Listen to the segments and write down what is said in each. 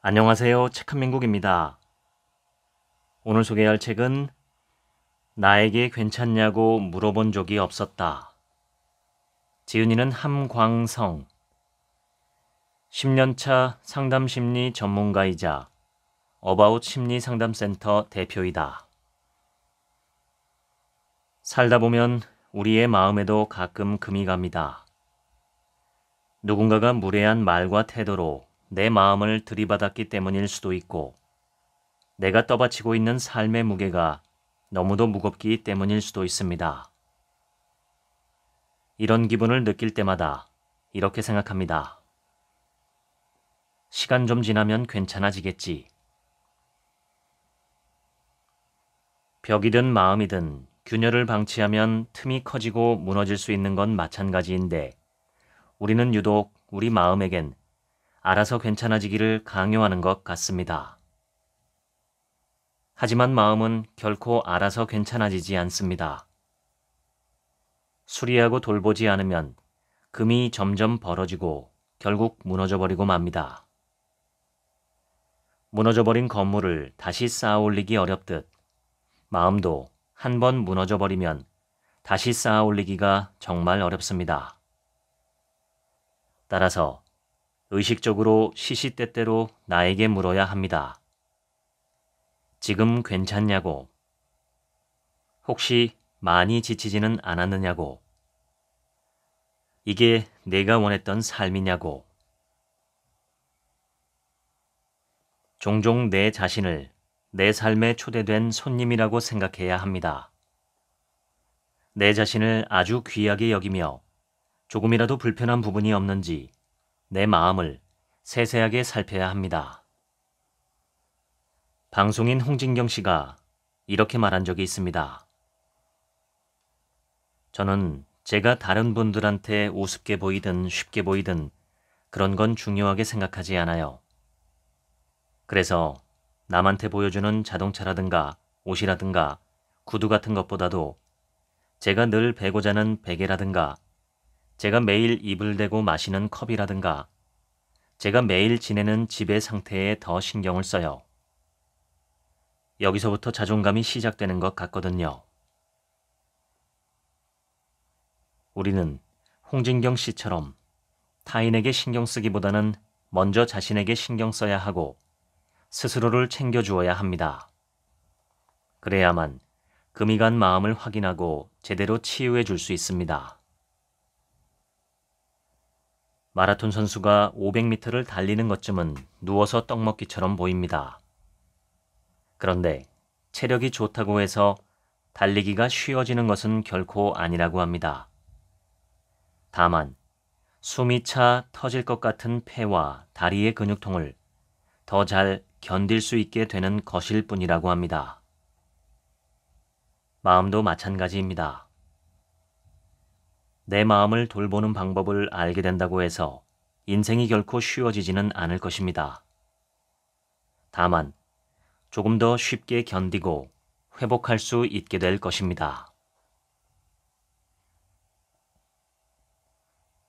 안녕하세요. 책한민국입니다. 오늘 소개할 책은 나에게 괜찮냐고 물어본 적이 없었다. 지은이는 함광성, 10년차 상담심리 전문가이자 어바웃 심리상담센터 대표이다. 살다 보면 우리의 마음에도 가끔 금이 갑니다. 누군가가 무례한 말과 태도로 내 마음을 들이받았기 때문일 수도 있고, 내가 떠받치고 있는 삶의 무게가 너무도 무겁기 때문일 수도 있습니다. 이런 기분을 느낄 때마다 이렇게 생각합니다. 시간 좀 지나면 괜찮아지겠지. 벽이든 마음이든 균열을 방치하면 틈이 커지고 무너질 수 있는 건 마찬가지인데, 우리는 유독 우리 마음에겐 알아서 괜찮아지기를 강요하는 것 같습니다. 하지만 마음은 결코 알아서 괜찮아지지 않습니다. 수리하고 돌보지 않으면 금이 점점 벌어지고 결국 무너져버리고 맙니다. 무너져버린 건물을 다시 쌓아 올리기 어렵듯 마음도 한 번 무너져버리면 다시 쌓아 올리기가 정말 어렵습니다. 따라서 의식적으로 시시때때로 나에게 물어야 합니다. 지금 괜찮냐고. 혹시 많이 지치지는 않았느냐고. 이게 내가 원했던 삶이냐고. 종종 내 자신을 내 삶에 초대된 손님이라고 생각해야 합니다. 내 자신을 아주 귀하게 여기며 조금이라도 불편한 부분이 없는지 내 마음을 세세하게 살펴야 합니다. 방송인 홍진경 씨가 이렇게 말한 적이 있습니다. 저는 제가 다른 분들한테 우습게 보이든 쉽게 보이든 그런 건 중요하게 생각하지 않아요. 그래서 남한테 보여주는 자동차라든가 옷이라든가 구두 같은 것보다도 제가 늘 베고 자는 베개라든가 제가 매일 입을 대고 마시는 컵이라든가 제가 매일 지내는 집의 상태에 더 신경을 써요. 여기서부터 자존감이 시작되는 것 같거든요. 우리는 홍진경 씨처럼 타인에게 신경 쓰기보다는 먼저 자신에게 신경 써야 하고 스스로를 챙겨주어야 합니다. 그래야만 금이 간 마음을 확인하고 제대로 치유해 줄 수 있습니다. 마라톤 선수가 500m를 달리는 것쯤은 누워서 떡 먹기처럼 보입니다. 그런데 체력이 좋다고 해서 달리기가 쉬워지는 것은 결코 아니라고 합니다. 다만 숨이 차 터질 것 같은 폐와 다리의 근육통을 더 잘 견딜 수 있게 되는 것일 뿐이라고 합니다. 마음도 마찬가지입니다. 내 마음을 돌보는 방법을 알게 된다고 해서 인생이 결코 쉬워지지는 않을 것입니다. 다만 조금 더 쉽게 견디고 회복할 수 있게 될 것입니다.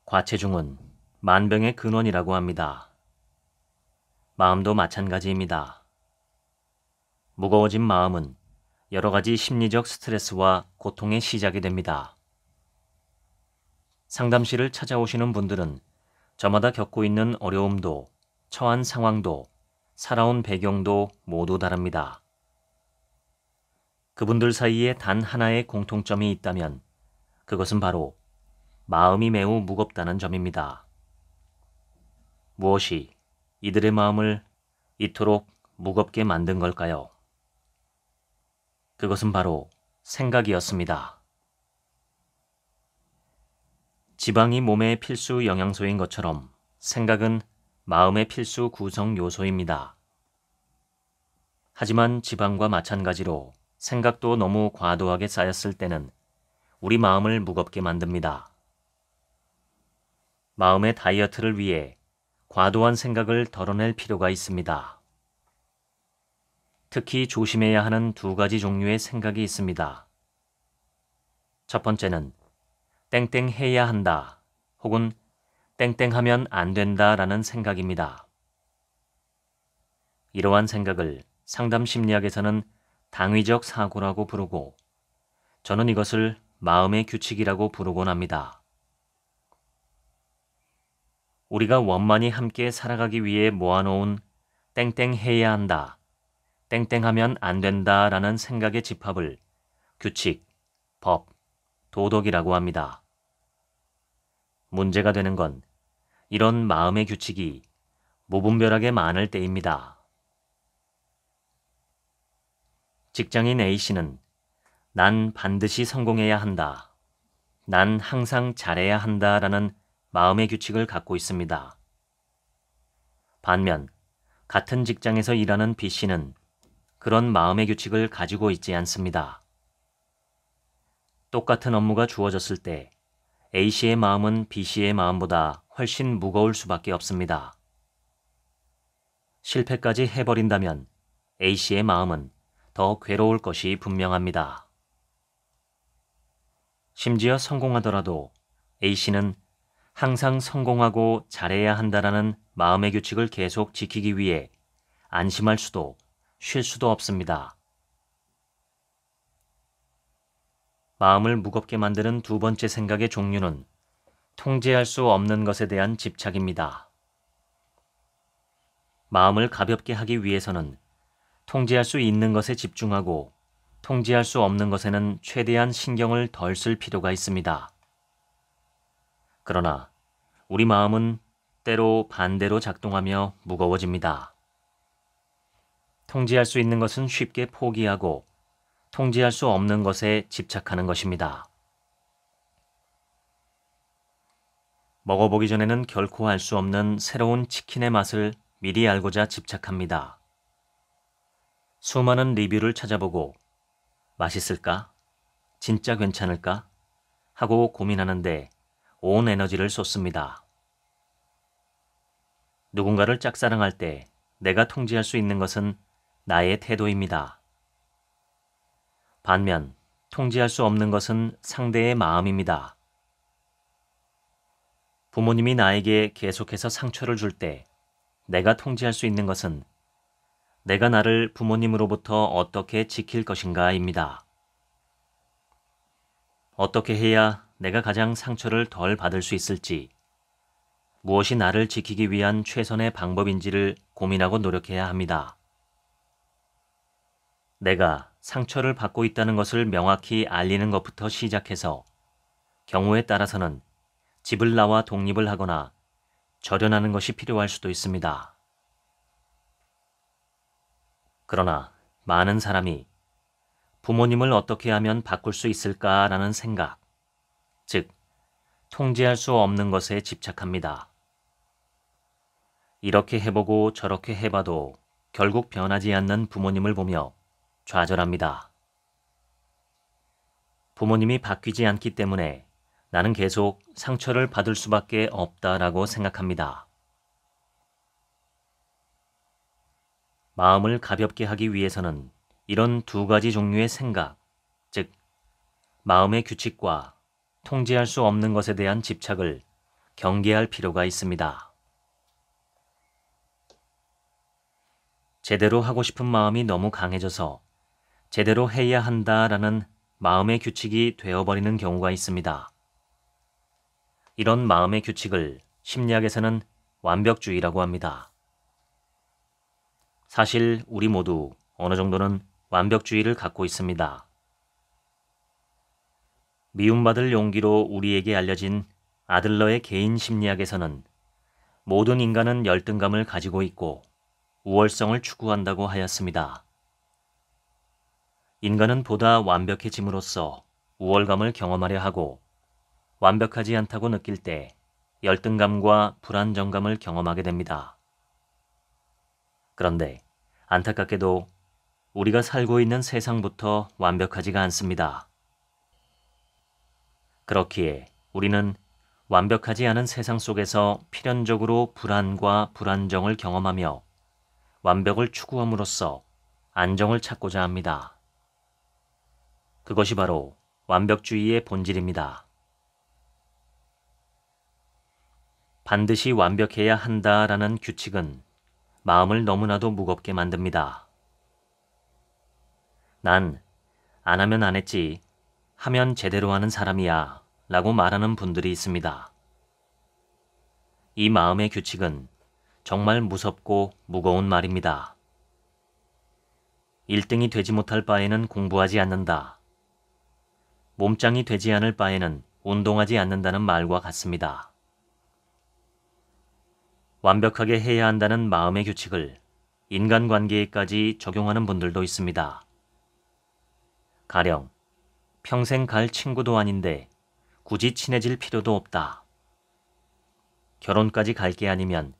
과체중은 만병의 근원이라고 합니다. 마음도 마찬가지입니다. 무거워진 마음은 여러 가지 심리적 스트레스와 고통의 시작이 됩니다. 상담실을 찾아오시는 분들은 저마다 겪고 있는 어려움도, 처한 상황도, 살아온 배경도 모두 다릅니다. 그분들 사이에 단 하나의 공통점이 있다면 그것은 바로 마음이 매우 무겁다는 점입니다. 무엇이 이들의 마음을 이토록 무겁게 만든 걸까요? 그것은 바로 생각이었습니다. 지방이 몸의 필수 영양소인 것처럼 생각은 마음의 필수 구성 요소입니다. 하지만 지방과 마찬가지로 생각도 너무 과도하게 쌓였을 때는 우리 마음을 무겁게 만듭니다. 마음의 다이어트를 위해 과도한 생각을 덜어낼 필요가 있습니다. 특히 조심해야 하는 두 가지 종류의 생각이 있습니다. 첫 번째는 땡땡 해야 한다 혹은 땡땡하면 안 된다라는 생각입니다. 이러한 생각을 상담 심리학에서는 당위적 사고라고 부르고 저는 이것을 마음의 규칙이라고 부르곤 합니다. 우리가 원만히 함께 살아가기 위해 모아놓은 땡땡해야 한다, 땡땡하면 안 된다라는 생각의 집합을 규칙, 법, 도덕이라고 합니다. 문제가 되는 건 이런 마음의 규칙이 무분별하게 많을 때입니다. 직장인 A씨는 난 반드시 성공해야 한다, 난 항상 잘해야 한다라는 마음의 규칙을 갖고 있습니다. 반면 같은 직장에서 일하는 B씨는 그런 마음의 규칙을 가지고 있지 않습니다. 똑같은 업무가 주어졌을 때 A씨의 마음은 B씨의 마음보다 훨씬 무거울 수밖에 없습니다. 실패까지 해버린다면 A씨의 마음은 더 괴로울 것이 분명합니다. 심지어 성공하더라도 A씨는 항상 성공하고 잘해야 한다라는 마음의 규칙을 계속 지키기 위해 안심할 수도 쉴 수도 없습니다. 마음을 무겁게 만드는 두 번째 생각의 종류는 통제할 수 없는 것에 대한 집착입니다. 마음을 가볍게 하기 위해서는 통제할 수 있는 것에 집중하고 통제할 수 없는 것에는 최대한 신경을 덜 쓸 필요가 있습니다. 그러나 우리 마음은 때로 반대로 작동하며 무거워집니다. 통제할 수 있는 것은 쉽게 포기하고 통제할 수 없는 것에 집착하는 것입니다. 먹어보기 전에는 결코 알 수 없는 새로운 치킨의 맛을 미리 알고자 집착합니다. 수많은 리뷰를 찾아보고 맛있을까? 진짜 괜찮을까? 하고 고민하는데 온 에너지를 쏟습니다. 누군가를 짝사랑할 때 내가 통제할 수 있는 것은 나의 태도입니다. 반면 통제할 수 없는 것은 상대의 마음입니다. 부모님이 나에게 계속해서 상처를 줄 때 내가 통제할 수 있는 것은 내가 나를 부모님으로부터 어떻게 지킬 것인가입니다. 어떻게 해야 내가 가장 상처를 덜 받을 수 있을지, 무엇이 나를 지키기 위한 최선의 방법인지를 고민하고 노력해야 합니다. 내가 상처를 받고 있다는 것을 명확히 알리는 것부터 시작해서 경우에 따라서는 집을 나와 독립을 하거나 절연하는 것이 필요할 수도 있습니다. 그러나 많은 사람이 부모님을 어떻게 하면 바꿀 수 있을까라는 생각, 즉 통제할 수 없는 것에 집착합니다. 이렇게 해보고 저렇게 해봐도 결국 변하지 않는 부모님을 보며 좌절합니다. 부모님이 바뀌지 않기 때문에 나는 계속 상처를 받을 수밖에 없다라고 생각합니다. 마음을 가볍게 하기 위해서는 이런 두 가지 종류의 생각, 즉 마음의 규칙과 통제할 수 없는 것에 대한 집착을 경계할 필요가 있습니다. 제대로 하고 싶은 마음이 너무 강해져서 제대로 해야 한다라는 마음의 규칙이 되어버리는 경우가 있습니다. 이런 마음의 규칙을 심리학에서는 완벽주의라고 합니다. 사실 우리 모두 어느 정도는 완벽주의를 갖고 있습니다. 미움받을 용기로 우리에게 알려진 아들러의 개인 심리학에서는 모든 인간은 열등감을 가지고 있고 우월성을 추구한다고 하였습니다. 인간은 보다 완벽해짐으로써 우월감을 경험하려 하고 완벽하지 않다고 느낄 때 열등감과 불안정감을 경험하게 됩니다. 그런데 안타깝게도 우리가 살고 있는 세상부터 완벽하지가 않습니다. 그렇기에 우리는 완벽하지 않은 세상 속에서 필연적으로 불안과 불안정을 경험하며 완벽을 추구함으로써 안정을 찾고자 합니다. 그것이 바로 완벽주의의 본질입니다. 반드시 완벽해야 한다라는 규칙은 마음을 너무나도 무겁게 만듭니다. 난 안 하면 안 했지, 하면 제대로 하는 사람이야 라고 말하는 분들이 있습니다. 이 마음의 규칙은 정말 무섭고 무거운 말입니다. 1등이 되지 못할 바에는 공부하지 않는다. 몸짱이 되지 않을 바에는 운동하지 않는다는 말과 같습니다. 완벽하게 해야 한다는 마음의 규칙을 인간관계에까지 적용하는 분들도 있습니다. 가령 평생 갈 친구도 아닌데 굳이 친해질 필요도 없다. 결혼까지 갈 게 아니면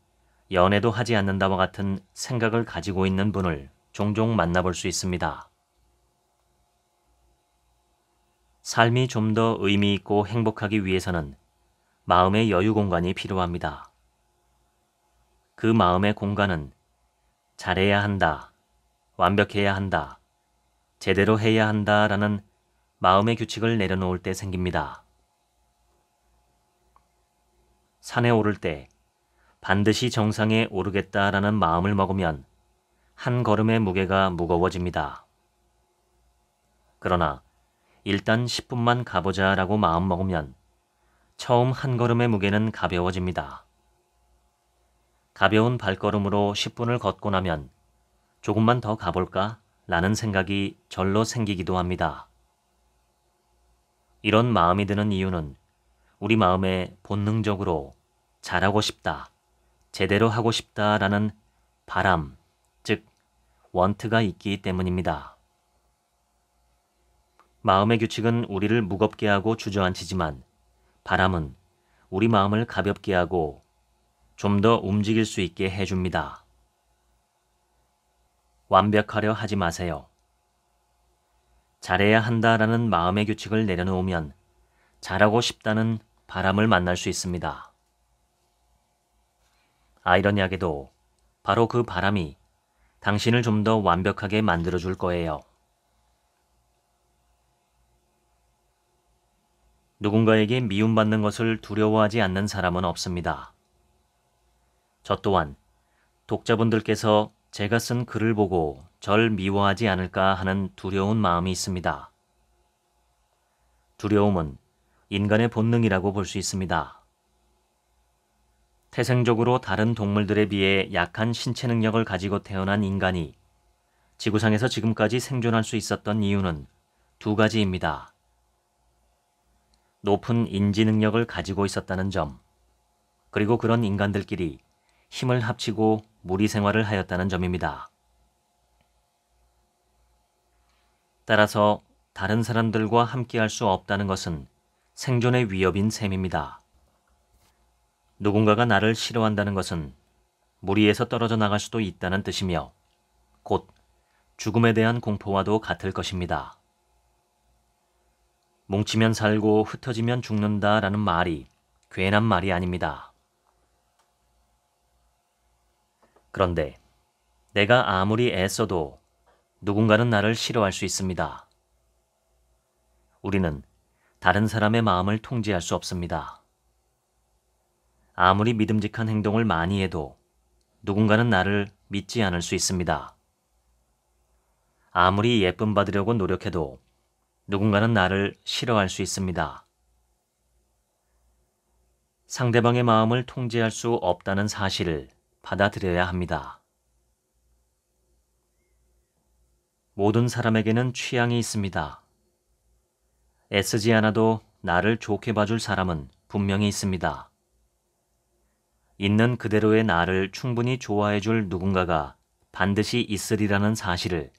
연애도 하지 않는다와 같은 생각을 가지고 있는 분을 종종 만나볼 수 있습니다. 삶이 좀 더 의미 있고 행복하기 위해서는 마음의 여유 공간이 필요합니다. 그 마음의 공간은 잘해야 한다, 완벽해야 한다, 제대로 해야 한다라는 마음의 규칙을 내려놓을 때 생깁니다. 산에 오를 때 반드시 정상에 오르겠다라는 마음을 먹으면 한 걸음의 무게가 무거워집니다. 그러나 일단 10분만 가보자라고 마음먹으면 처음 한 걸음의 무게는 가벼워집니다. 가벼운 발걸음으로 10분을 걷고 나면 조금만 더 가볼까? 라는 생각이 절로 생기기도 합니다. 이런 마음이 드는 이유는 우리 마음에 본능적으로 잘하고 싶다, 제대로 하고 싶다라는 바람, 즉 원트가 있기 때문입니다. 마음의 규칙은 우리를 무겁게 하고 주저앉히지만 바람은 우리 마음을 가볍게 하고 좀 더 움직일 수 있게 해줍니다. 완벽하려 하지 마세요. 잘해야 한다라는 마음의 규칙을 내려놓으면 잘하고 싶다는 바람을 만날 수 있습니다. 아이러니하게도 바로 그 바람이 당신을 좀 더 완벽하게 만들어줄 거예요. 누군가에게 미움받는 것을 두려워하지 않는 사람은 없습니다. 저 또한 독자분들께서 제가 쓴 글을 보고 절 미워하지 않을까 하는 두려운 마음이 있습니다. 두려움은 인간의 본능이라고 볼 수 있습니다. 태생적으로 다른 동물들에 비해 약한 신체 능력을 가지고 태어난 인간이 지구상에서 지금까지 생존할 수 있었던 이유는 두 가지입니다. 높은 인지 능력을 가지고 있었다는 점, 그리고 그런 인간들끼리 힘을 합치고 무리 생활을 하였다는 점입니다. 따라서 다른 사람들과 함께할 수 없다는 것은 생존의 위협인 셈입니다. 누군가가 나를 싫어한다는 것은 무리에서 떨어져 나갈 수도 있다는 뜻이며 곧 죽음에 대한 공포와도 같을 것입니다. 뭉치면 살고 흩어지면 죽는다라는 말이 괜한 말이 아닙니다. 그런데 내가 아무리 애써도 누군가는 나를 싫어할 수 있습니다. 우리는 다른 사람의 마음을 통제할 수 없습니다. 아무리 믿음직한 행동을 많이 해도 누군가는 나를 믿지 않을 수 있습니다. 아무리 예쁨 받으려고 노력해도 누군가는 나를 싫어할 수 있습니다. 상대방의 마음을 통제할 수 없다는 사실을 받아들여야 합니다. 모든 사람에게는 취향이 있습니다. 애쓰지 않아도 나를 좋게 봐줄 사람은 분명히 있습니다. 있는 그대로의 나를 충분히 좋아해줄 누군가가 반드시 있으리라는 사실을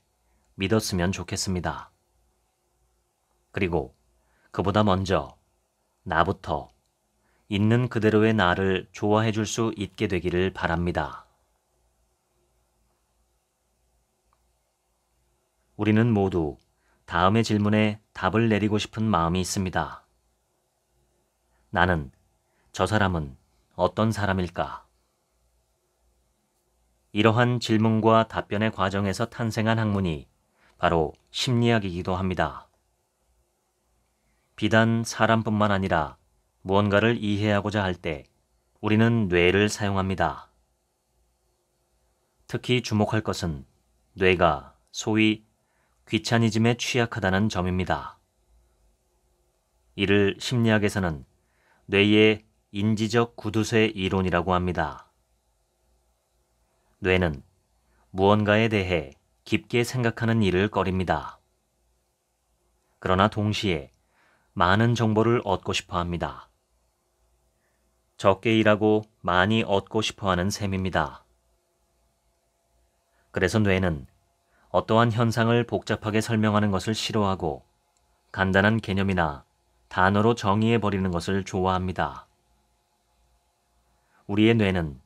믿었으면 좋겠습니다. 그리고 그보다 먼저 나부터 있는 그대로의 나를 좋아해줄 수 있게 되기를 바랍니다. 우리는 모두 다음의 질문에 답을 내리고 싶은 마음이 있습니다. 나는, 저 사람은 어떤 사람일까? 이러한 질문과 답변의 과정에서 탄생한 학문이 바로 심리학이기도 합니다. 비단 사람뿐만 아니라 무언가를 이해하고자 할 때 우리는 뇌를 사용합니다. 특히 주목할 것은 뇌가 소위 귀차니즘에 취약하다는 점입니다. 이를 심리학에서는 뇌의 인지적 구두쇠 이론이라고 합니다. 뇌는 무언가에 대해 깊게 생각하는 일을 꺼립니다. 그러나 동시에 많은 정보를 얻고 싶어 합니다. 적게 일하고 많이 얻고 싶어 하는 셈입니다. 그래서 뇌는 어떠한 현상을 복잡하게 설명하는 것을 싫어하고 간단한 개념이나 단어로 정의해버리는 것을 좋아합니다. 우리의 뇌는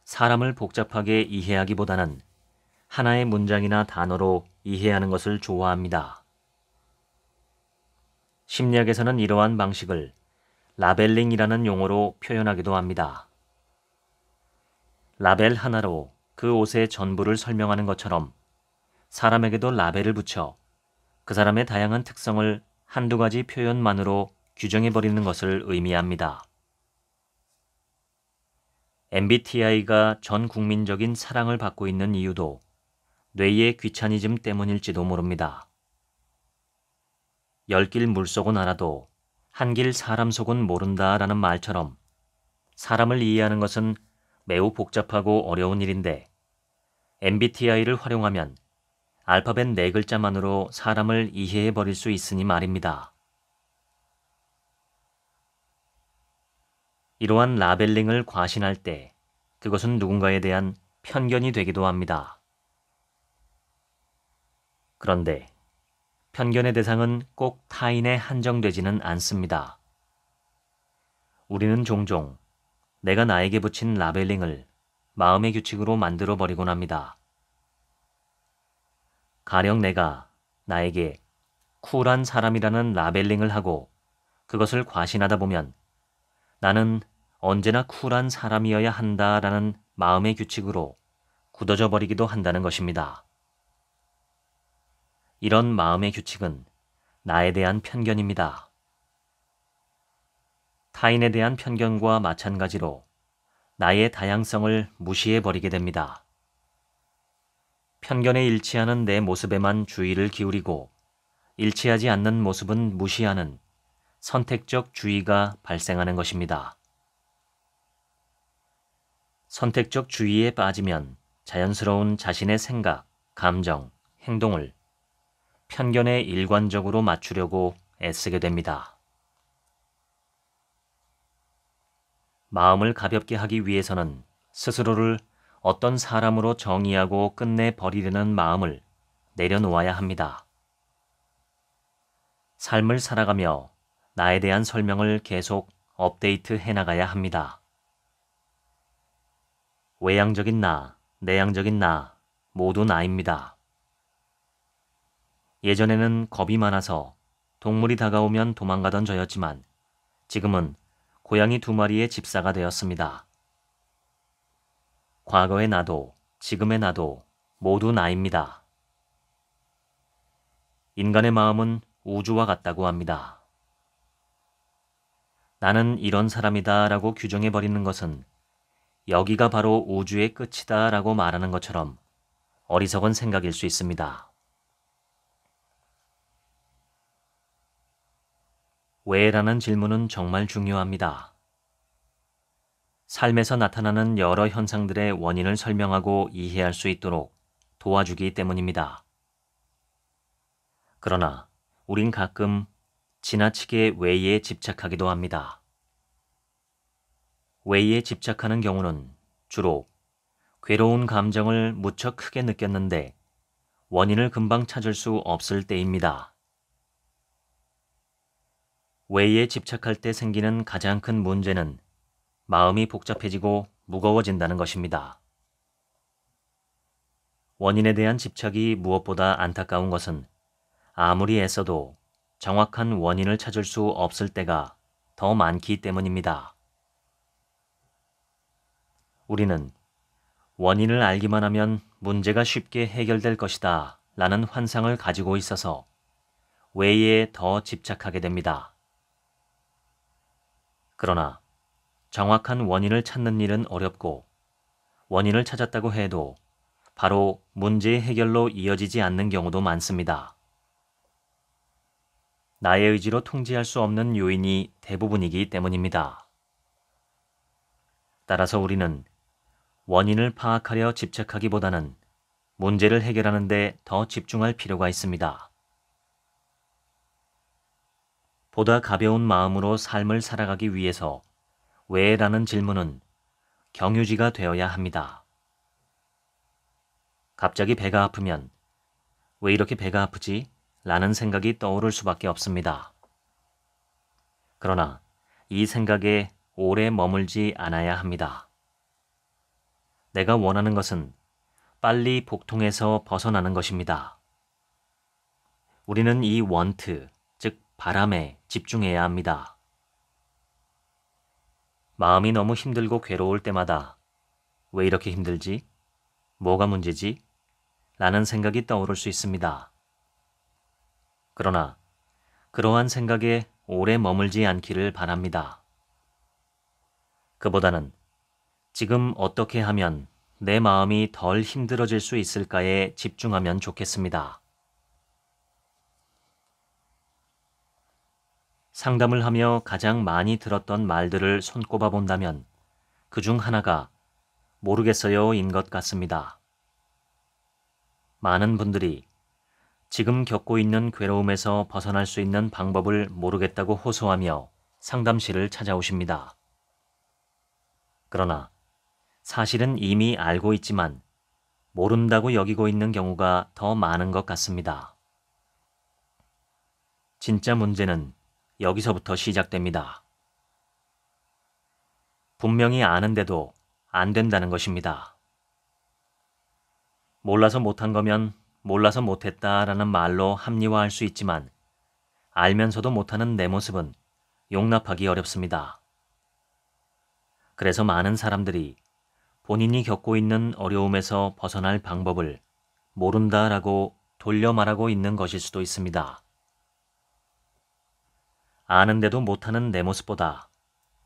사람을 복잡하게 이해하기보다는 하나의 문장이나 단어로 이해하는 것을 좋아합니다. 심리학에서는 이러한 방식을 라벨링이라는 용어로 표현하기도 합니다. 라벨 하나로 그 옷의 전부를 설명하는 것처럼 사람에게도 라벨을 붙여 그 사람의 다양한 특성을 한두 가지 표현만으로 규정해버리는 것을 의미합니다. MBTI가 전 국민적인 사랑을 받고 있는 이유도 뇌의 귀차니즘 때문일지도 모릅니다. 10길 물속은 알아도 한 길 사람 속은 모른다라는 말처럼 사람을 이해하는 것은 매우 복잡하고 어려운 일인데 MBTI를 활용하면 알파벳 4글자만으로 사람을 이해해버릴 수 있으니 말입니다. 이러한 라벨링을 과신할 때 그것은 누군가에 대한 편견이 되기도 합니다. 그런데 편견의 대상은 꼭 타인에 한정되지는 않습니다. 우리는 종종 내가 나에게 붙인 라벨링을 마음의 규칙으로 만들어버리곤 합니다. 가령 내가 나에게 쿨한 사람이라는 라벨링을 하고 그것을 과신하다 보면 나는 언제나 쿨한 사람이어야 한다라는 마음의 규칙으로 굳어져 버리기도 한다는 것입니다. 이런 마음의 규칙은 나에 대한 편견입니다. 타인에 대한 편견과 마찬가지로 나의 다양성을 무시해버리게 됩니다. 편견에 일치하는 내 모습에만 주의를 기울이고 일치하지 않는 모습은 무시하는 선택적 주의가 발생하는 것입니다. 선택적 주의에 빠지면 자연스러운 자신의 생각, 감정, 행동을 편견에 일관적으로 맞추려고 애쓰게 됩니다. 마음을 가볍게 하기 위해서는 스스로를 어떤 사람으로 정의하고 끝내버리려는 마음을 내려놓아야 합니다. 삶을 살아가며 나에 대한 설명을 계속 업데이트 해나가야 합니다. 외향적인 나, 내향적인 나, 모두 나입니다. 예전에는 겁이 많아서 동물이 다가오면 도망가던 저였지만 지금은 고양이 2마리의 집사가 되었습니다. 과거의 나도 지금의 나도 모두 나입니다. 인간의 마음은 우주와 같다고 합니다. 나는 이런 사람이다 라고 규정해버리는 것은 여기가 바로 우주의 끝이다 라고 말하는 것처럼 어리석은 생각일 수 있습니다. 왜라는 질문은 정말 중요합니다. 삶에서 나타나는 여러 현상들의 원인을 설명하고 이해할 수 있도록 도와주기 때문입니다. 그러나 우린 가끔 지나치게 왜에 집착하기도 합니다. 왜에 집착하는 경우는 주로 괴로운 감정을 무척 크게 느꼈는데 원인을 금방 찾을 수 없을 때입니다. 왜에 집착할 때 생기는 가장 큰 문제는 마음이 복잡해지고 무거워진다는 것입니다. 원인에 대한 집착이 무엇보다 안타까운 것은 아무리 애써도 정확한 원인을 찾을 수 없을 때가 더 많기 때문입니다. 우리는 원인을 알기만 하면 문제가 쉽게 해결될 것이다 라는 환상을 가지고 있어서 왜에 더 집착하게 됩니다. 그러나 정확한 원인을 찾는 일은 어렵고 원인을 찾았다고 해도 바로 문제의 해결로 이어지지 않는 경우도 많습니다. 나의 의지로 통제할 수 없는 요인이 대부분이기 때문입니다. 따라서 우리는 원인을 파악하려 집착하기보다는 문제를 해결하는 데 더 집중할 필요가 있습니다. 보다 가벼운 마음으로 삶을 살아가기 위해서 왜라는 질문은 경유지가 되어야 합니다. 갑자기 배가 아프면 왜 이렇게 배가 아프지? 라는 생각이 떠오를 수밖에 없습니다. 그러나 이 생각에 오래 머물지 않아야 합니다. 내가 원하는 것은 빨리 복통에서 벗어나는 것입니다. 우리는 이 원트, 즉 바람에 집중해야 합니다. 마음이 너무 힘들고 괴로울 때마다 왜 이렇게 힘들지? 뭐가 문제지? 라는 생각이 떠오를 수 있습니다. 그러나 그러한 생각에 오래 머물지 않기를 바랍니다. 그보다는 지금 어떻게 하면 내 마음이 덜 힘들어질 수 있을까에 집중하면 좋겠습니다. 상담을 하며 가장 많이 들었던 말들을 손꼽아 본다면 그중 하나가 모르겠어요인 것 같습니다. 많은 분들이 지금 겪고 있는 괴로움에서 벗어날 수 있는 방법을 모르겠다고 호소하며 상담실을 찾아오십니다. 그러나 사실은 이미 알고 있지만 모른다고 여기고 있는 경우가 더 많은 것 같습니다. 진짜 문제는 여기서부터 시작됩니다. 분명히 아는데도 안 된다는 것입니다. 몰라서 못한 거면 몰라서 못했다라는 말로 합리화할 수 있지만 알면서도 못하는 내 모습은 용납하기 어렵습니다. 그래서 많은 사람들이 본인이 겪고 있는 어려움에서 벗어날 방법을 모른다라고 돌려 말하고 있는 것일 수도 있습니다. 아는데도 못하는 내 모습보다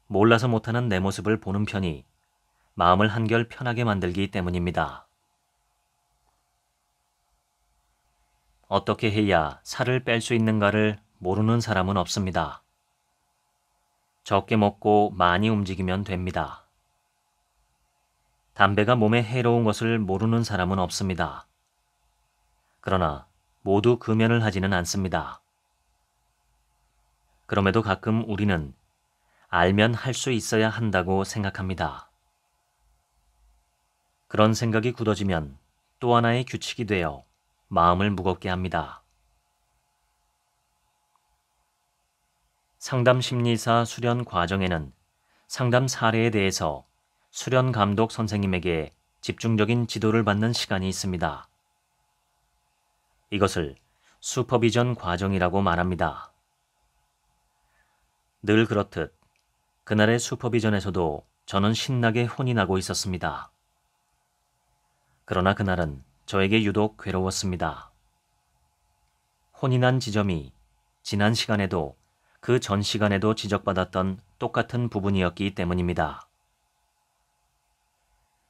몰라서 못하는 내 모습을 보는 편이 마음을 한결 편하게 만들기 때문입니다. 어떻게 해야 살을 뺄 수 있는가를 모르는 사람은 없습니다. 적게 먹고 많이 움직이면 됩니다. 담배가 몸에 해로운 것을 모르는 사람은 없습니다. 그러나 모두 금연을 하지는 않습니다. 그럼에도 가끔 우리는 알면 할 수 있어야 한다고 생각합니다. 그런 생각이 굳어지면 또 하나의 규칙이 되어 마음을 무겁게 합니다. 상담 심리사 수련 과정에는 상담 사례에 대해서 수련 감독 선생님에게 집중적인 지도를 받는 시간이 있습니다. 이것을 슈퍼비전 과정이라고 말합니다. 늘 그렇듯 그날의 슈퍼비전에서도 저는 신나게 혼이 나고 있었습니다. 그러나 그날은 저에게 유독 괴로웠습니다. 혼이 난 지점이 지난 시간에도 그 전 시간에도 지적받았던 똑같은 부분이었기 때문입니다.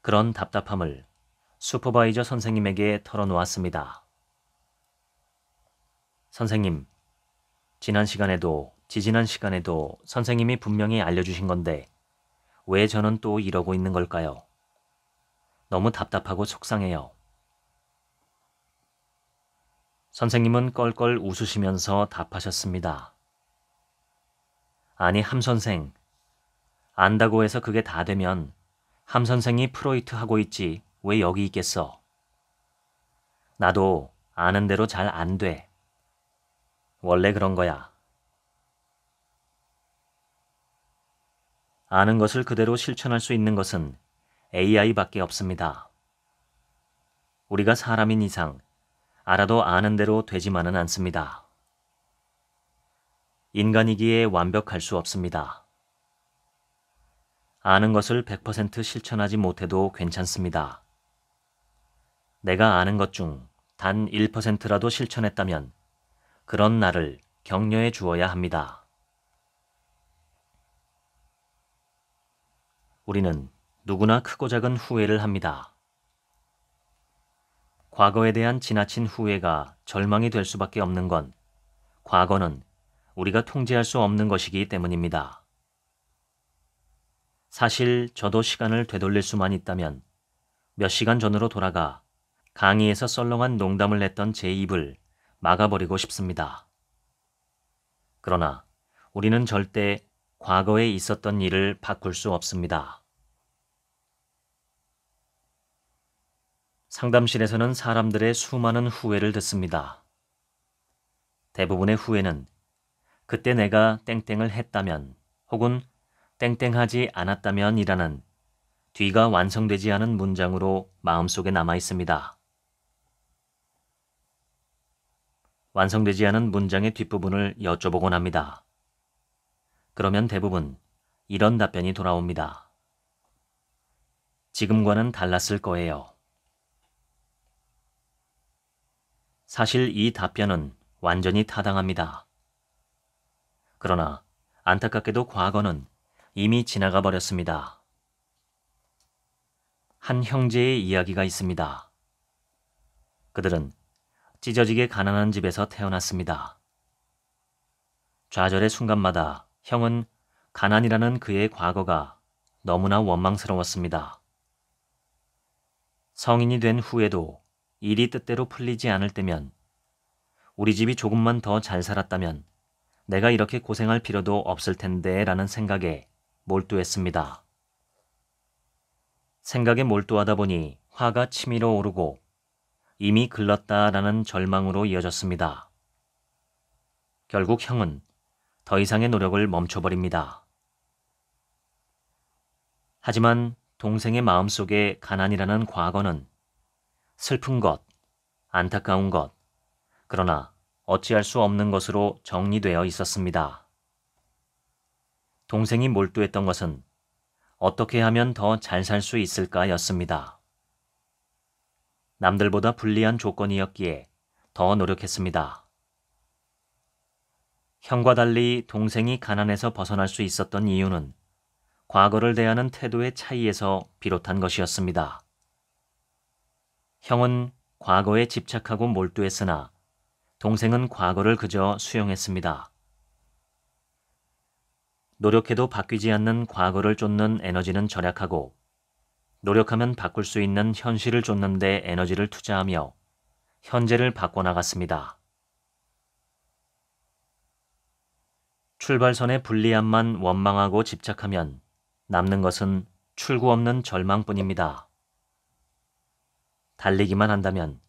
그런 답답함을 슈퍼바이저 선생님에게 털어놓았습니다. 선생님, 지난 시간에도 지지난 시간에도 선생님이 분명히 알려주신 건데 왜 저는 또 이러고 있는 걸까요? 너무 답답하고 속상해요. 선생님은 껄껄 웃으시면서 답하셨습니다. 아니 함 선생, 안다고 해서 그게 다 되면 함 선생이 프로이트 하고 있지 왜 여기 있겠어? 나도 아는 대로 잘 안 돼. 원래 그런 거야. 아는 것을 그대로 실천할 수 있는 것은 AI밖에 없습니다. 우리가 사람인 이상 알아도 아는 대로 되지만은 않습니다. 인간이기에 완벽할 수 없습니다. 아는 것을 100% 실천하지 못해도 괜찮습니다. 내가 아는 것 중 단 1%라도 실천했다면 그런 나를 격려해 주어야 합니다. 우리는 누구나 크고 작은 후회를 합니다. 과거에 대한 지나친 후회가 절망이 될 수밖에 없는 건 과거는 우리가 통제할 수 없는 것이기 때문입니다. 사실 저도 시간을 되돌릴 수만 있다면 몇 시간 전으로 돌아가 강의에서 썰렁한 농담을 했던 제 입을 막아버리고 싶습니다. 그러나 우리는 절대 과거에 있었던 일을 바꿀 수 없습니다. 상담실에서는 사람들의 수많은 후회를 듣습니다. 대부분의 후회는 그때 내가 땡땡을 했다면 혹은 땡땡하지 않았다면 이라는 뒤가 완성되지 않은 문장으로 마음속에 남아 있습니다. 완성되지 않은 문장의 뒷부분을 여쭤보곤 합니다. 그러면 대부분 이런 답변이 돌아옵니다. 지금과는 달랐을 거예요. 사실 이 답변은 완전히 타당합니다. 그러나 안타깝게도 과거는 이미 지나가 버렸습니다. 한 형제의 이야기가 있습니다. 그들은 찢어지게 가난한 집에서 태어났습니다. 좌절의 순간마다 형은 가난이라는 그의 과거가 너무나 원망스러웠습니다. 성인이 된 후에도 일이 뜻대로 풀리지 않을 때면 우리 집이 조금만 더 잘 살았다면 내가 이렇게 고생할 필요도 없을 텐데 라는 생각에 몰두했습니다. 생각에 몰두하다 보니 화가 치밀어 오르고 이미 글렀다라는 절망으로 이어졌습니다. 결국 형은 더 이상의 노력을 멈춰버립니다. 하지만 동생의 마음속에 가난이라는 과거는 슬픈 것, 안타까운 것, 그러나 어찌할 수 없는 것으로 정리되어 있었습니다. 동생이 몰두했던 것은 어떻게 하면 더 잘 살 수 있을까였습니다. 남들보다 불리한 조건이었기에 더 노력했습니다. 형과 달리 동생이 가난에서 벗어날 수 있었던 이유는 과거를 대하는 태도의 차이에서 비롯한 것이었습니다. 형은 과거에 집착하고 몰두했으나 동생은 과거를 그저 수용했습니다. 노력해도 바뀌지 않는 과거를 쫓는 에너지는 절약하고 노력하면 바꿀 수 있는 현실을 쫓는 데 에너지를 투자하며 현재를 바꿔나갔습니다. 출발선의 불리함만 원망하고 집착하면 남는 것은 출구 없는 절망뿐입니다. 달리기만 한다면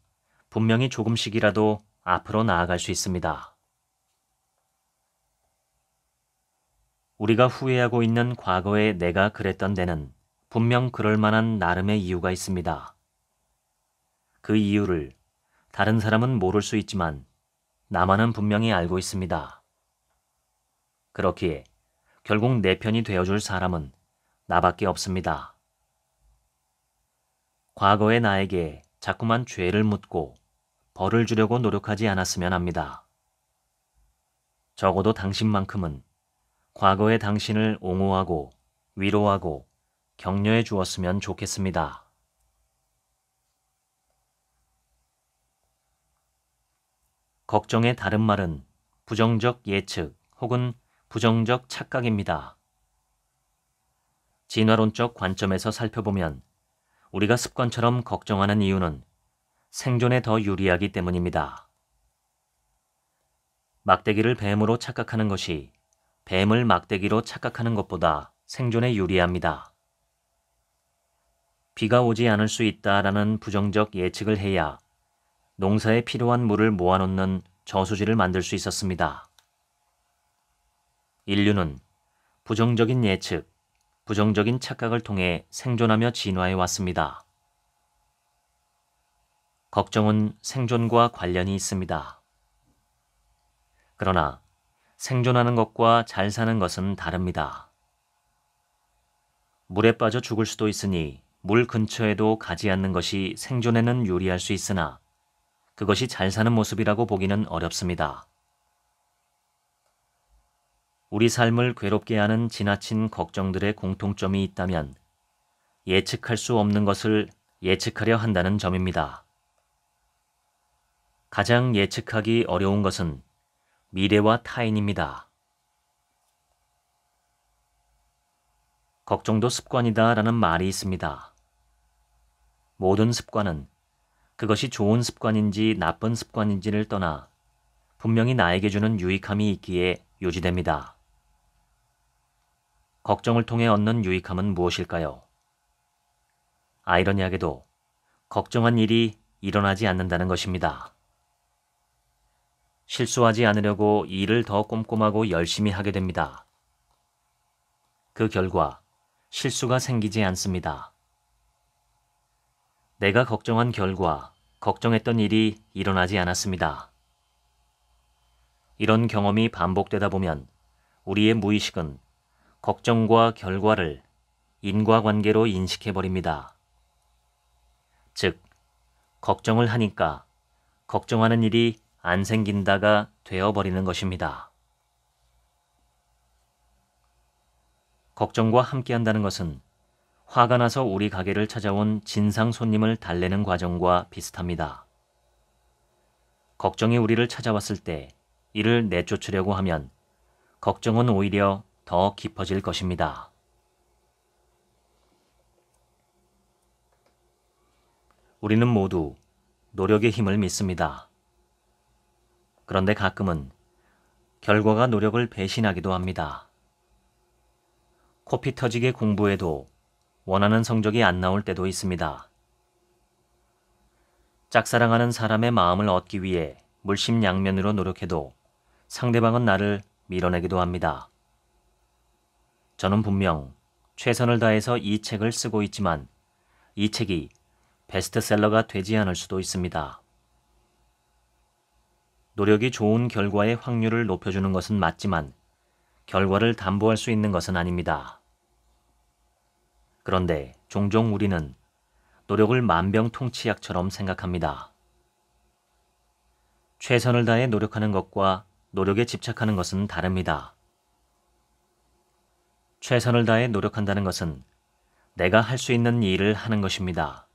분명히 조금씩이라도 앞으로 나아갈 수 있습니다. 우리가 후회하고 있는 과거의 내가 그랬던 데는 분명 그럴 만한 나름의 이유가 있습니다. 그 이유를 다른 사람은 모를 수 있지만 나만은 분명히 알고 있습니다. 그렇기에 결국 내 편이 되어줄 사람은 나밖에 없습니다. 과거의 나에게 자꾸만 죄를 묻고 벌을 주려고 노력하지 않았으면 합니다. 적어도 당신만큼은 과거의 당신을 옹호하고 위로하고 격려해 주었으면 좋겠습니다. 걱정의 다른 말은 부정적 예측 혹은 부정적 착각입니다. 진화론적 관점에서 살펴보면 우리가 습관처럼 걱정하는 이유는 생존에 더 유리하기 때문입니다. 막대기를 뱀으로 착각하는 것이 뱀을 막대기로 착각하는 것보다 생존에 유리합니다. 비가 오지 않을 수 있다라는 부정적 예측을 해야 농사에 필요한 물을 모아놓는 저수지를 만들 수 있었습니다. 인류는 부정적인 예측, 부정적인 착각을 통해 생존하며 진화해 왔습니다. 걱정은 생존과 관련이 있습니다. 그러나 생존하는 것과 잘 사는 것은 다릅니다. 물에 빠져 죽을 수도 있으니 물 근처에도 가지 않는 것이 생존에는 유리할 수 있으나 그것이 잘 사는 모습이라고 보기는 어렵습니다. 우리 삶을 괴롭게 하는 지나친 걱정들의 공통점이 있다면 예측할 수 없는 것을 예측하려 한다는 점입니다. 가장 예측하기 어려운 것은 미래와 타인입니다. 걱정도 습관이다라는 말이 있습니다. 모든 습관은 그것이 좋은 습관인지 나쁜 습관인지를 떠나 분명히 나에게 주는 유익함이 있기에 유지됩니다. 걱정을 통해 얻는 유익함은 무엇일까요? 아이러니하게도 걱정한 일이 일어나지 않는다는 것입니다. 실수하지 않으려고 일을 더 꼼꼼하고 열심히 하게 됩니다. 그 결과 실수가 생기지 않습니다. 내가 걱정한 결과 걱정했던 일이 일어나지 않았습니다. 이런 경험이 반복되다 보면 우리의 무의식은 걱정과 결과를 인과관계로 인식해버립니다. 즉, 걱정을 하니까 걱정하는 일이 안 생긴다가 되어버리는 것입니다. 걱정과 함께한다는 것은 화가 나서 우리 가게를 찾아온 진상 손님을 달래는 과정과 비슷합니다. 걱정이 우리를 찾아왔을 때 이를 내쫓으려고 하면 걱정은 오히려 더 깊어질 것입니다. 우리는 모두 노력의 힘을 믿습니다. 그런데 가끔은 결과가 노력을 배신하기도 합니다. 코피 터지게 공부해도 원하는 성적이 안 나올 때도 있습니다. 짝사랑하는 사람의 마음을 얻기 위해 물심양면으로 노력해도 상대방은 나를 밀어내기도 합니다. 저는 분명 최선을 다해서 이 책을 쓰고 있지만 이 책이 베스트셀러가 되지 않을 수도 있습니다. 노력이 좋은 결과의 확률을 높여주는 것은 맞지만 결과를 담보할 수 있는 것은 아닙니다. 그런데 종종 우리는 노력을 만병통치약처럼 생각합니다. 최선을 다해 노력하는 것과 노력에 집착하는 것은 다릅니다. 최선을 다해 노력한다는 것은 내가 할 수 있는 일을 하는 것입니다.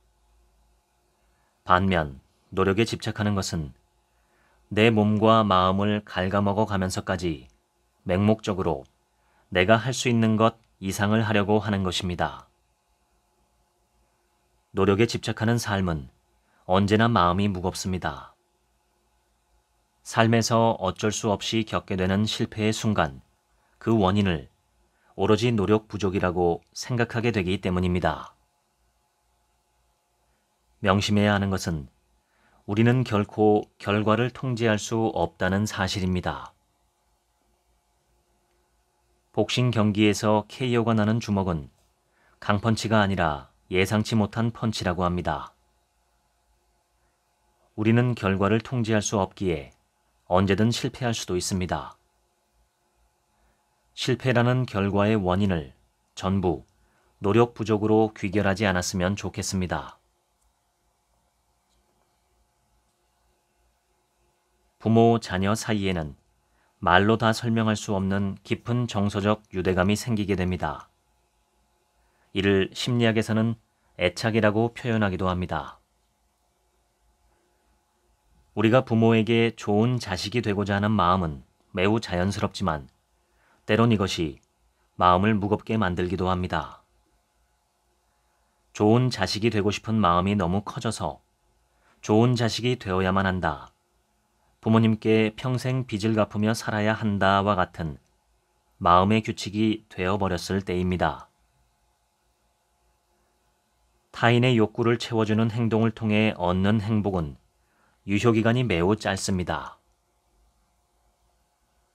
반면 노력에 집착하는 것은 내 몸과 마음을 갉아먹어 가면서까지 맹목적으로 내가 할 수 있는 것 이상을 하려고 하는 것입니다. 노력에 집착하는 삶은 언제나 마음이 무겁습니다. 삶에서 어쩔 수 없이 겪게 되는 실패의 순간 그 원인을 오로지 노력 부족이라고 생각하게 되기 때문입니다. 명심해야 하는 것은 우리는 결코 결과를 통제할 수 없다는 사실입니다. 복싱 경기에서 KO가 나는 주먹은 강펀치가 아니라 예상치 못한 펀치라고 합니다. 우리는 결과를 통제할 수 없기에 언제든 실패할 수도 있습니다. 실패라는 결과의 원인을 전부 노력 부족으로 귀결하지 않았으면 좋겠습니다. 부모, 자녀 사이에는 말로 다 설명할 수 없는 깊은 정서적 유대감이 생기게 됩니다. 이를 심리학에서는 애착이라고 표현하기도 합니다. 우리가 부모에게 좋은 자식이 되고자 하는 마음은 매우 자연스럽지만 때론 이것이 마음을 무겁게 만들기도 합니다. 좋은 자식이 되고 싶은 마음이 너무 커져서 좋은 자식이 되어야만 한다. 부모님께 평생 빚을 갚으며 살아야 한다와 같은 마음의 규칙이 되어버렸을 때입니다. 타인의 욕구를 채워주는 행동을 통해 얻는 행복은 유효기간이 매우 짧습니다.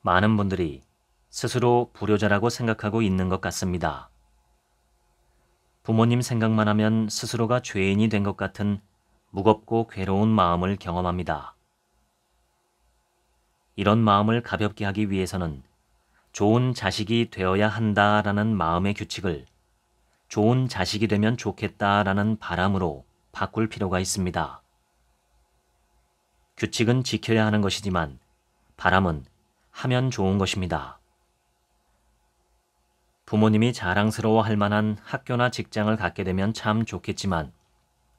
많은 분들이 스스로 불효자라고 생각하고 있는 것 같습니다. 부모님 생각만 하면 스스로가 죄인이 된 것 같은 무겁고 괴로운 마음을 경험합니다. 이런 마음을 가볍게 하기 위해서는 좋은 자식이 되어야 한다라는 마음의 규칙을 좋은 자식이 되면 좋겠다라는 바람으로 바꿀 필요가 있습니다. 규칙은 지켜야 하는 것이지만 바람은 하면 좋은 것입니다. 부모님이 자랑스러워할 만한 학교나 직장을 갖게 되면 참 좋겠지만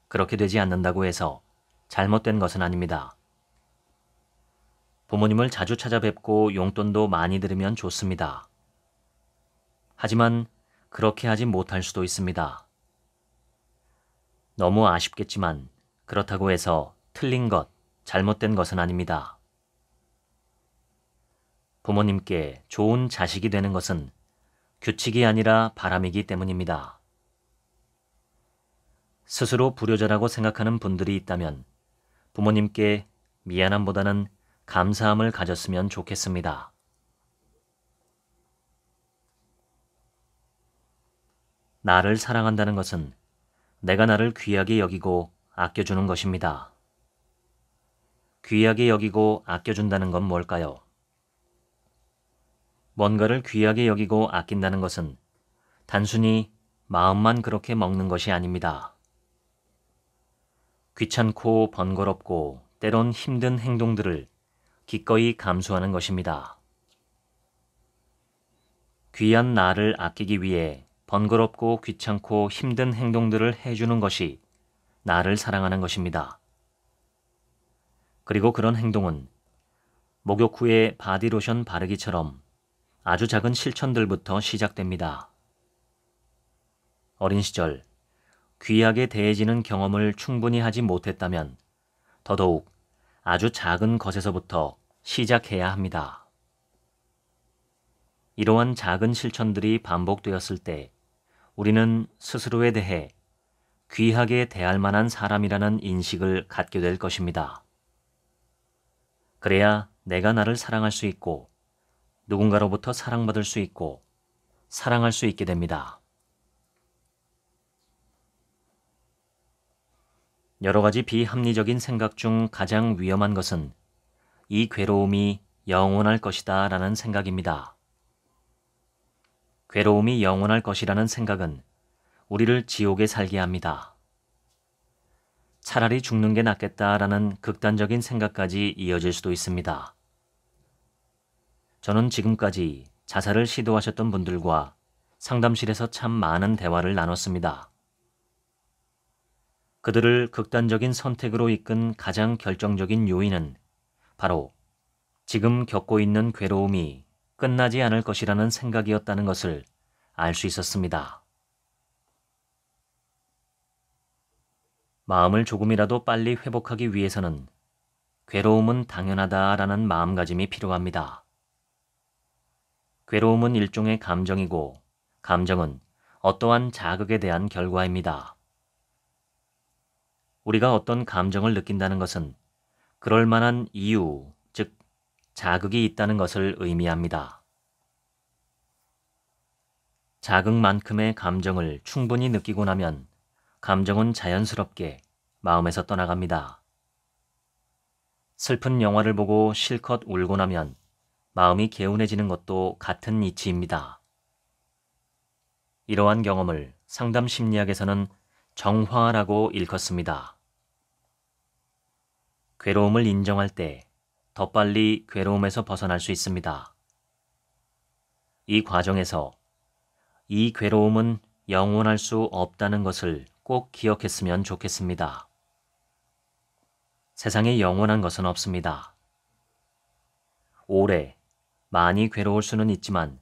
그렇게 되지 않는다고 해서 잘못된 것은 아닙니다. 부모님을 자주 찾아뵙고 용돈도 많이 들으면 좋습니다. 하지만 그렇게 하지 못할 수도 있습니다. 너무 아쉽겠지만 그렇다고 해서 틀린 것, 잘못된 것은 아닙니다. 부모님께 좋은 자식이 되는 것은 규칙이 아니라 바람이기 때문입니다. 스스로 불효자라고 생각하는 분들이 있다면 부모님께 미안함보다는 감사함을 가졌으면 좋겠습니다. 나를 사랑한다는 것은 내가 나를 귀하게 여기고 아껴주는 것입니다. 귀하게 여기고 아껴준다는 건 뭘까요? 뭔가를 귀하게 여기고 아낀다는 것은 단순히 마음만 그렇게 먹는 것이 아닙니다. 귀찮고 번거롭고 때론 힘든 행동들을 기꺼이 감수하는 것입니다. 귀한 나를 아끼기 위해 번거롭고 귀찮고 힘든 행동들을 해주는 것이 나를 사랑하는 것입니다. 그리고 그런 행동은 목욕 후에 바디로션 바르기처럼 아주 작은 실천들부터 시작됩니다. 어린 시절 귀하게 대해지는 경험을 충분히 하지 못했다면 더더욱 아주 작은 것에서부터 시작해야 합니다. 이러한 작은 실천들이 반복되었을 때 우리는 스스로에 대해 귀하게 대할 만한 사람이라는 인식을 갖게 될 것입니다. 그래야 내가 나를 사랑할 수 있고 누군가로부터 사랑받을 수 있고 사랑할 수 있게 됩니다. 여러 가지 비합리적인 생각 중 가장 위험한 것은 이 괴로움이 영원할 것이다 라는 생각입니다. 괴로움이 영원할 것이라는 생각은 우리를 지옥에 살게 합니다. 차라리 죽는 게 낫겠다라는 극단적인 생각까지 이어질 수도 있습니다. 저는 지금까지 자살을 시도하셨던 분들과 상담실에서 참 많은 대화를 나눴습니다. 그들을 극단적인 선택으로 이끈 가장 결정적인 요인은 바로 지금 겪고 있는 괴로움이 끝나지 않을 것이라는 생각이었다는 것을 알 수 있었습니다. 마음을 조금이라도 빨리 회복하기 위해서는 괴로움은 당연하다라는 마음가짐이 필요합니다. 괴로움은 일종의 감정이고 감정은 어떠한 자극에 대한 결과입니다. 우리가 어떤 감정을 느낀다는 것은 그럴 만한 이유, 즉 자극이 있다는 것을 의미합니다. 자극만큼의 감정을 충분히 느끼고 나면 감정은 자연스럽게 마음에서 떠나갑니다. 슬픈 영화를 보고 실컷 울고 나면 마음이 개운해지는 것도 같은 이치입니다. 이러한 경험을 상담 심리학에서는 정화라고 일컫습니다. 괴로움을 인정할 때 더 빨리 괴로움에서 벗어날 수 있습니다. 이 과정에서 이 괴로움은 영원할 수 없다는 것을 꼭 기억했으면 좋겠습니다. 세상에 영원한 것은 없습니다. 오래, 많이 괴로울 수는 있지만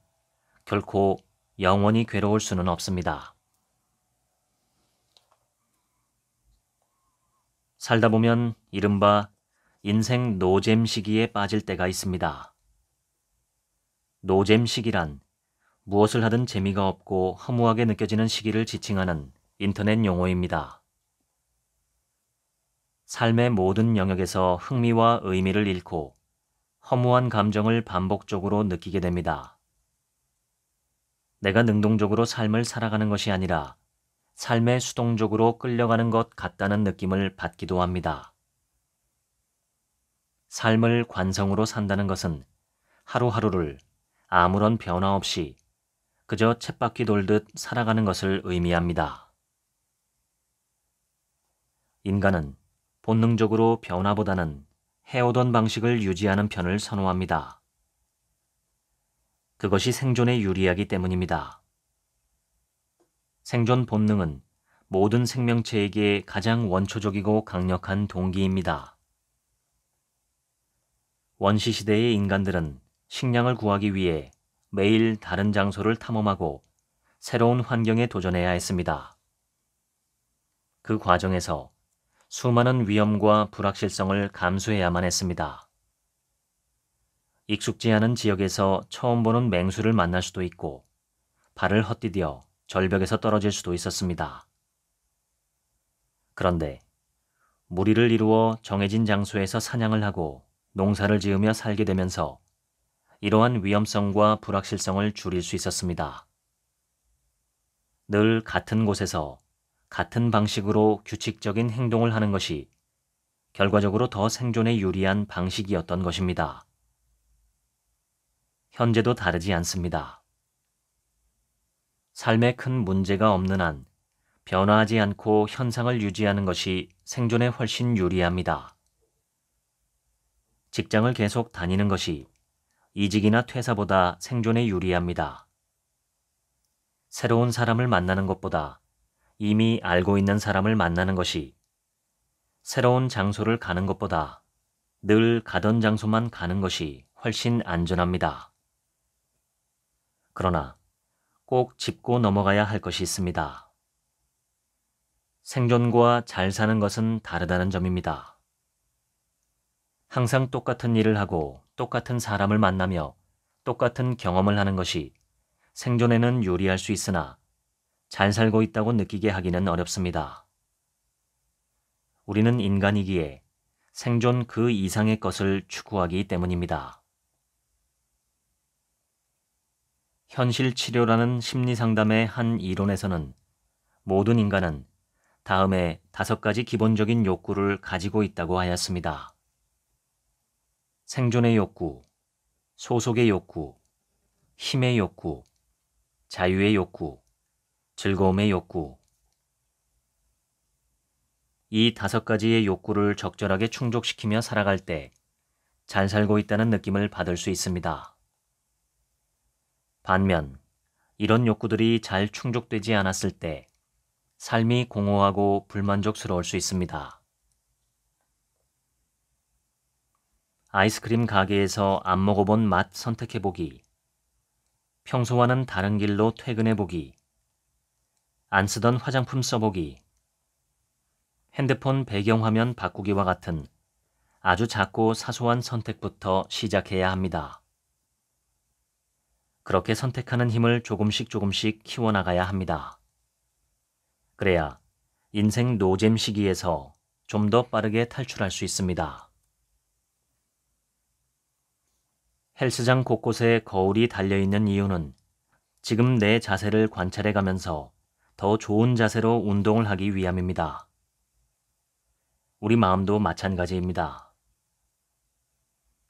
결코 영원히 괴로울 수는 없습니다. 살다 보면 이른바 인생 노잼 시기에 빠질 때가 있습니다. 노잼 시기란 무엇을 하든 재미가 없고 허무하게 느껴지는 시기를 지칭하는 인터넷 용어입니다. 삶의 모든 영역에서 흥미와 의미를 잃고 허무한 감정을 반복적으로 느끼게 됩니다. 내가 능동적으로 삶을 살아가는 것이 아니라 삶에 수동적으로 끌려가는 것 같다는 느낌을 받기도 합니다. 삶을 관성으로 산다는 것은 하루하루를 아무런 변화 없이 그저 쳇바퀴 돌듯 살아가는 것을 의미합니다. 인간은 본능적으로 변화보다는 해오던 방식을 유지하는 편을 선호합니다. 그것이 생존에 유리하기 때문입니다. 생존 본능은 모든 생명체에게 가장 원초적이고 강력한 동기입니다. 원시시대의 인간들은 식량을 구하기 위해 매일 다른 장소를 탐험하고 새로운 환경에 도전해야 했습니다. 그 과정에서 수많은 위험과 불확실성을 감수해야만 했습니다. 익숙지 않은 지역에서 처음 보는 맹수를 만날 수도 있고 발을 헛디뎌 절벽에서 떨어질 수도 있었습니다. 그런데 무리를 이루어 정해진 장소에서 사냥을 하고 농사를 지으며 살게 되면서 이러한 위험성과 불확실성을 줄일 수 있었습니다. 늘 같은 곳에서 같은 방식으로 규칙적인 행동을 하는 것이 결과적으로 더 생존에 유리한 방식이었던 것입니다. 현재도 다르지 않습니다. 삶에 큰 문제가 없는 한 변화하지 않고 현상을 유지하는 것이 생존에 훨씬 유리합니다. 직장을 계속 다니는 것이 이직이나 퇴사보다 생존에 유리합니다. 새로운 사람을 만나는 것보다 이미 알고 있는 사람을 만나는 것이, 새로운 장소를 가는 것보다 늘 가던 장소만 가는 것이 훨씬 안전합니다. 그러나 꼭 짚고 넘어가야 할 것이 있습니다. 생존과 잘 사는 것은 다르다는 점입니다. 항상 똑같은 일을 하고 똑같은 사람을 만나며 똑같은 경험을 하는 것이 생존에는 유리할 수 있으나 잘 살고 있다고 느끼게 하기는 어렵습니다. 우리는 인간이기에 생존 그 이상의 것을 추구하기 때문입니다. 현실 치료라는 심리상담의 한 이론에서는 모든 인간은 다음에 5가지 기본적인 욕구를 가지고 있다고 하였습니다. 생존의 욕구, 소속의 욕구, 힘의 욕구, 자유의 욕구, 즐거움의 욕구. 이 5가지의 욕구를 적절하게 충족시키며 살아갈 때 잘 살고 있다는 느낌을 받을 수 있습니다. 반면 이런 욕구들이 잘 충족되지 않았을 때 삶이 공허하고 불만족스러울 수 있습니다. 아이스크림 가게에서 안 먹어본 맛 선택해보기, 평소와는 다른 길로 퇴근해보기, 안 쓰던 화장품 써보기, 핸드폰 배경화면 바꾸기와 같은 아주 작고 사소한 선택부터 시작해야 합니다. 그렇게 선택하는 힘을 조금씩 키워나가야 합니다. 그래야 인생 노잼 시기에서 좀 더 빠르게 탈출할 수 있습니다. 헬스장 곳곳에 거울이 달려있는 이유는 지금 내 자세를 관찰해가면서 더 좋은 자세로 운동을 하기 위함입니다. 우리 마음도 마찬가지입니다.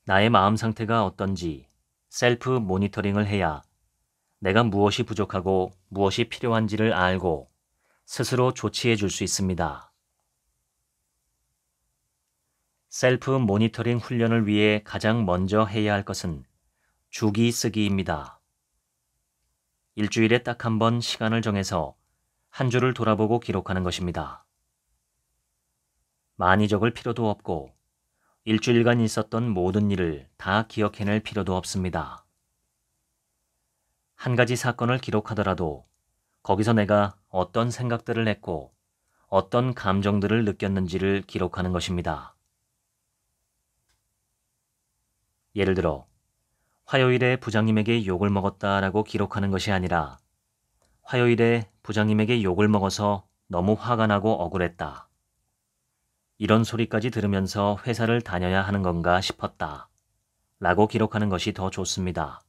나의 마음 상태가 어떤지 셀프 모니터링을 해야 내가 무엇이 부족하고 무엇이 필요한지를 알고 스스로 조치해 줄 수 있습니다. 셀프 모니터링 훈련을 위해 가장 먼저 해야 할 것은 주기 쓰기입니다. 일주일에 딱 한 번 시간을 정해서 한 주를 돌아보고 기록하는 것입니다. 많이 적을 필요도 없고 일주일간 있었던 모든 일을 다 기억해낼 필요도 없습니다. 한 가지 사건을 기록하더라도 거기서 내가 어떤 생각들을 했고 어떤 감정들을 느꼈는지를 기록하는 것입니다. 예를 들어 화요일에 부장님에게 욕을 먹었다라고 기록하는 것이 아니라 화요일에 부장님에게 욕을 먹어서 너무 화가 나고 억울했다. 이런 소리까지 들으면서 회사를 다녀야 하는 건가 싶었다. 라고 기록하는 것이 더 좋습니다.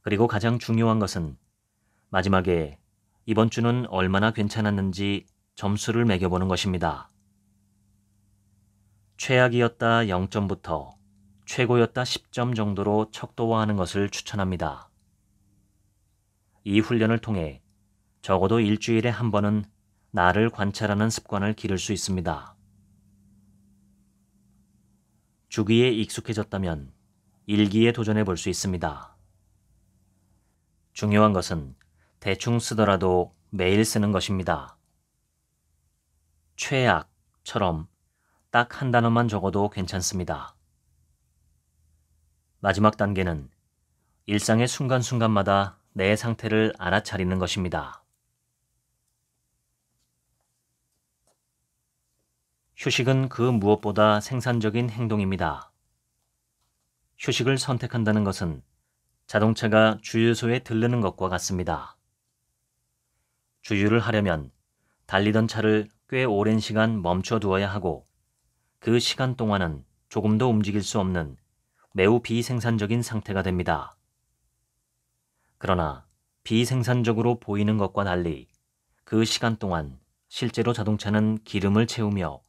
그리고 가장 중요한 것은 마지막에 이번 주는 얼마나 괜찮았는지 점수를 매겨보는 것입니다. 최악이었다 0점부터 최고였다 10점 정도로 척도화하는 것을 추천합니다. 이 훈련을 통해 적어도 일주일에 한 번은 나를 관찰하는 습관을 기를 수 있습니다. 주기에 익숙해졌다면 일기에 도전해 볼 수 있습니다. 중요한 것은 대충 쓰더라도 매일 쓰는 것입니다. 최악처럼 딱 한 단어만 적어도 괜찮습니다. 마지막 단계는 일상의 순간순간마다 내 상태를 알아차리는 것입니다. 휴식은 그 무엇보다 생산적인 행동입니다. 휴식을 선택한다는 것은 자동차가 주유소에 들르는 것과 같습니다. 주유를 하려면 달리던 차를 꽤 오랜 시간 멈춰 두어야 하고 그 시간 동안은 조금도 움직일 수 없는 매우 비생산적인 상태가 됩니다. 그러나 비생산적으로 보이는 것과 달리 그 시간 동안 실제로 자동차는 기름을 채우며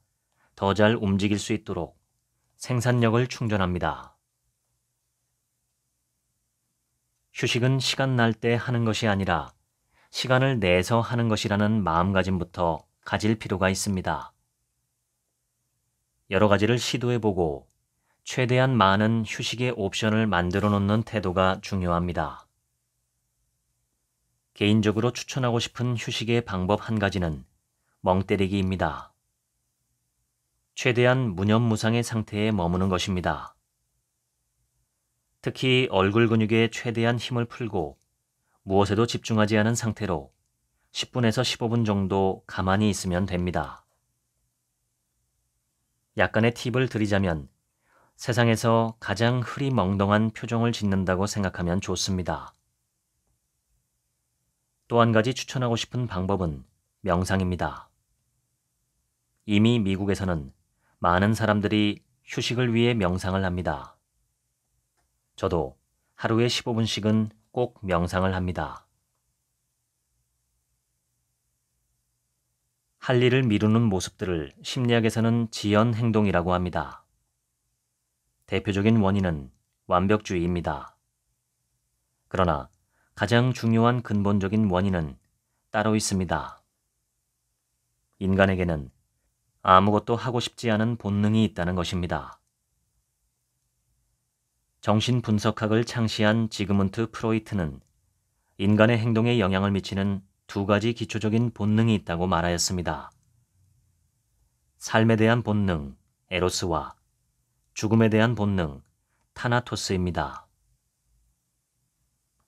더 잘 움직일 수 있도록 생산력을 충전합니다. 휴식은 시간 날 때 하는 것이 아니라 시간을 내서 하는 것이라는 마음가짐부터 가질 필요가 있습니다. 여러 가지를 시도해보고 최대한 많은 휴식의 옵션을 만들어 놓는 태도가 중요합니다. 개인적으로 추천하고 싶은 휴식의 방법 한 가지는 멍 때리기입니다. 최대한 무념무상의 상태에 머무는 것입니다. 특히 얼굴 근육에 최대한 힘을 풀고 무엇에도 집중하지 않은 상태로 10분에서 15분 정도 가만히 있으면 됩니다. 약간의 팁을 드리자면 세상에서 가장 흐리멍덩한 표정을 짓는다고 생각하면 좋습니다. 또 한 가지 추천하고 싶은 방법은 명상입니다. 이미 미국에서는 많은 사람들이 휴식을 위해 명상을 합니다. 저도 하루에 15분씩은 꼭 명상을 합니다. 할 일을 미루는 모습들을 심리학에서는 지연 행동이라고 합니다. 대표적인 원인은 완벽주의입니다. 그러나 가장 중요한 근본적인 원인은 따로 있습니다. 인간에게는 아무것도 하고 싶지 않은 본능이 있다는 것입니다. 정신분석학을 창시한 지그문트 프로이트는 인간의 행동에 영향을 미치는 두 가지 기초적인 본능이 있다고 말하였습니다. 삶에 대한 본능, 에로스와 죽음에 대한 본능, 타나토스입니다.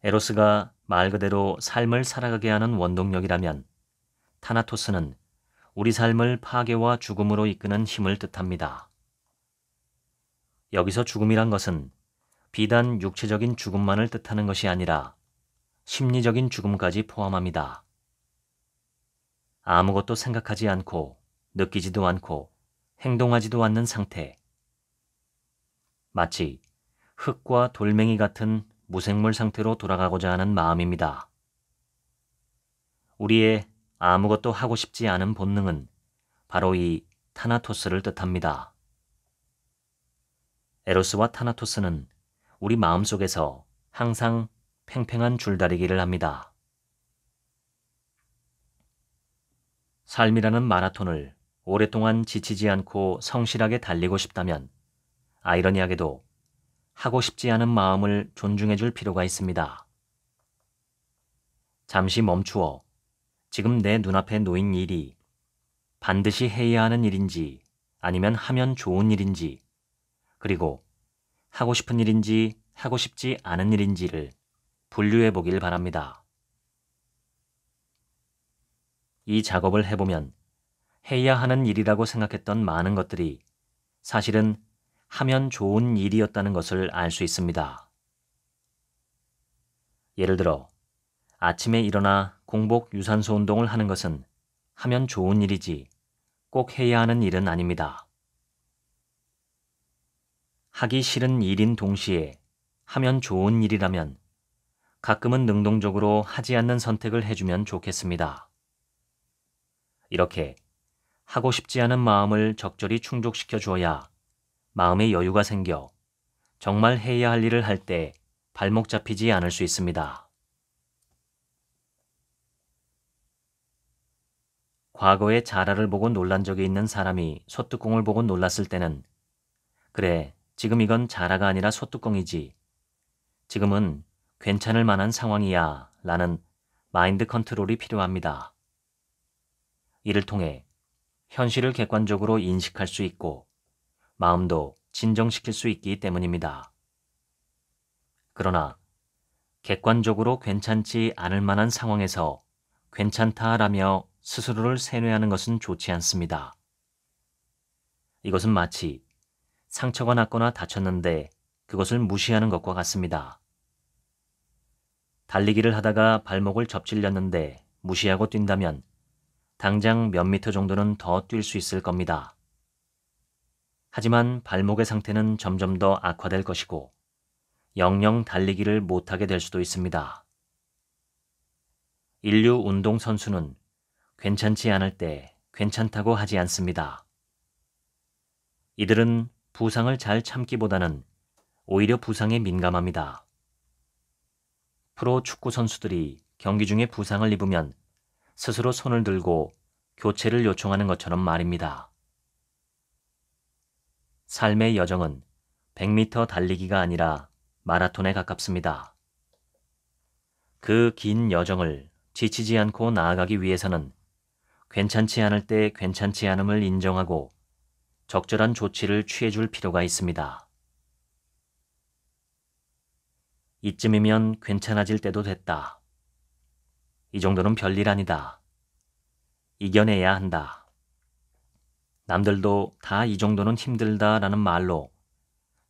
에로스가 말 그대로 삶을 살아가게 하는 원동력이라면 타나토스는 우리 삶을 파괴와 죽음으로 이끄는 힘을 뜻합니다. 여기서 죽음이란 것은 비단 육체적인 죽음만을 뜻하는 것이 아니라 심리적인 죽음까지 포함합니다. 아무것도 생각하지 않고 느끼지도 않고 행동하지도 않는 상태. 마치 흙과 돌멩이 같은 무생물 상태로 돌아가고자 하는 마음입니다. 우리의 아무것도 하고 싶지 않은 본능은 바로 이 타나토스를 뜻합니다. 에로스와 타나토스는 우리 마음속에서 항상 팽팽한 줄다리기를 합니다. 삶이라는 마라톤을 오랫동안 지치지 않고 성실하게 달리고 싶다면 아이러니하게도 하고 싶지 않은 마음을 존중해 줄 필요가 있습니다. 잠시 멈추어 지금 내 눈앞에 놓인 일이 반드시 해야 하는 일인지 아니면 하면 좋은 일인지 그리고 하고 싶은 일인지 하고 싶지 않은 일인지를 분류해 보길 바랍니다. 이 작업을 해보면 해야 하는 일이라고 생각했던 많은 것들이 사실은 하면 좋은 일이었다는 것을 알 수 있습니다. 예를 들어 아침에 일어나 공복 유산소 운동을 하는 것은 하면 좋은 일이지 꼭 해야 하는 일은 아닙니다. 하기 싫은 일인 동시에 하면 좋은 일이라면 가끔은 능동적으로 하지 않는 선택을 해주면 좋겠습니다. 이렇게 하고 싶지 않은 마음을 적절히 충족시켜 주어야 마음의 여유가 생겨 정말 해야 할 일을 할 때 발목 잡히지 않을 수 있습니다. 과거에 자라를 보고 놀란 적이 있는 사람이 소뚜껑을 보고 놀랐을 때는 그래, 지금 이건 자라가 아니라 소뚜껑이지. 지금은 괜찮을 만한 상황이야 라는 마인드 컨트롤이 필요합니다. 이를 통해 현실을 객관적으로 인식할 수 있고 마음도 진정시킬 수 있기 때문입니다. 그러나 객관적으로 괜찮지 않을 만한 상황에서 괜찮다라며 스스로를 세뇌하는 것은 좋지 않습니다. 이것은 마치 상처가 났거나 다쳤는데 그것을 무시하는 것과 같습니다. 달리기를 하다가 발목을 접질렸는데 무시하고 뛴다면 당장 몇 미터 정도는 더 뛸 수 있을 겁니다. 하지만 발목의 상태는 점점 더 악화될 것이고 영영 달리기를 못하게 될 수도 있습니다. 인류 운동선수는 괜찮지 않을 때 괜찮다고 하지 않습니다. 이들은 부상을 잘 참기보다는 오히려 부상에 민감합니다. 프로 축구 선수들이 경기 중에 부상을 입으면 스스로 손을 들고 교체를 요청하는 것처럼 말입니다. 삶의 여정은 100m 달리기가 아니라 마라톤에 가깝습니다. 그 긴 여정을 지치지 않고 나아가기 위해서는 괜찮지 않을 때 괜찮지 않음을 인정하고 적절한 조치를 취해줄 필요가 있습니다. 이쯤이면 괜찮아질 때도 됐다. 이 정도는 별일 아니다. 이겨내야 한다. 남들도 다 이 정도는 힘들다라는 말로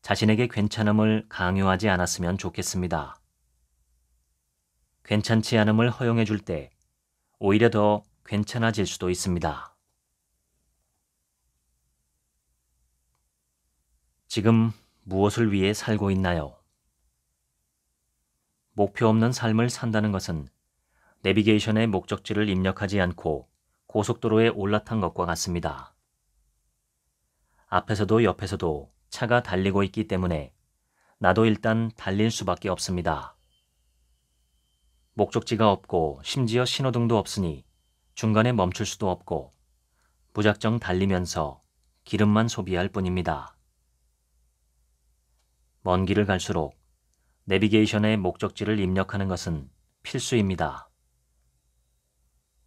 자신에게 괜찮음을 강요하지 않았으면 좋겠습니다. 괜찮지 않음을 허용해 줄 때 오히려 더 괜찮아질 수도 있습니다. 지금 무엇을 위해 살고 있나요? 목표 없는 삶을 산다는 것은 내비게이션에 목적지를 입력하지 않고 고속도로에 올라탄 것과 같습니다. 앞에서도 옆에서도 차가 달리고 있기 때문에 나도 일단 달릴 수밖에 없습니다. 목적지가 없고 심지어 신호등도 없으니 중간에 멈출 수도 없고 무작정 달리면서 기름만 소비할 뿐입니다. 먼 길을 갈수록 내비게이션에 목적지를 입력하는 것은 필수입니다.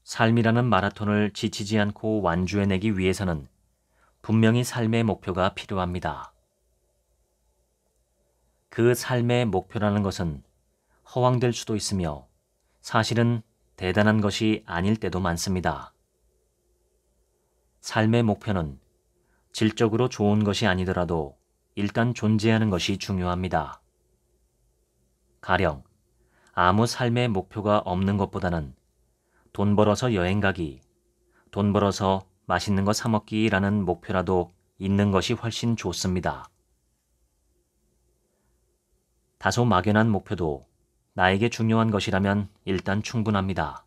삶이라는 마라톤을 지치지 않고 완주해내기 위해서는 분명히 삶의 목표가 필요합니다. 그 삶의 목표라는 것은 허황될 수도 있으며 사실은 대단한 것이 아닐 때도 많습니다. 삶의 목표는 질적으로 좋은 것이 아니더라도 일단 존재하는 것이 중요합니다. 가령 아무 삶의 목표가 없는 것보다는 돈 벌어서 여행 가기, 돈 벌어서 맛있는 거 사 먹기라는 목표라도 있는 것이 훨씬 좋습니다. 다소 막연한 목표도 나에게 중요한 것이라면 일단 충분합니다.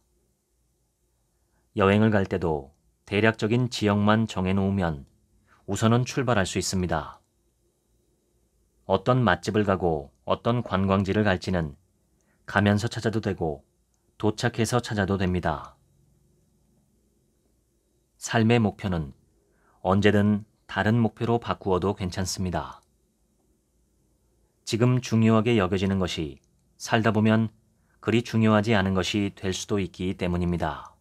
여행을 갈 때도 대략적인 지역만 정해놓으면 우선은 출발할 수 있습니다. 어떤 맛집을 가고 어떤 관광지를 갈지는 가면서 찾아도 되고 도착해서 찾아도 됩니다. 삶의 목표는 언제든 다른 목표로 바꾸어도 괜찮습니다. 지금 중요하게 여겨지는 것이 살다 보면 그리 중요하지 않은 것이 될 수도 있기 때문입니다.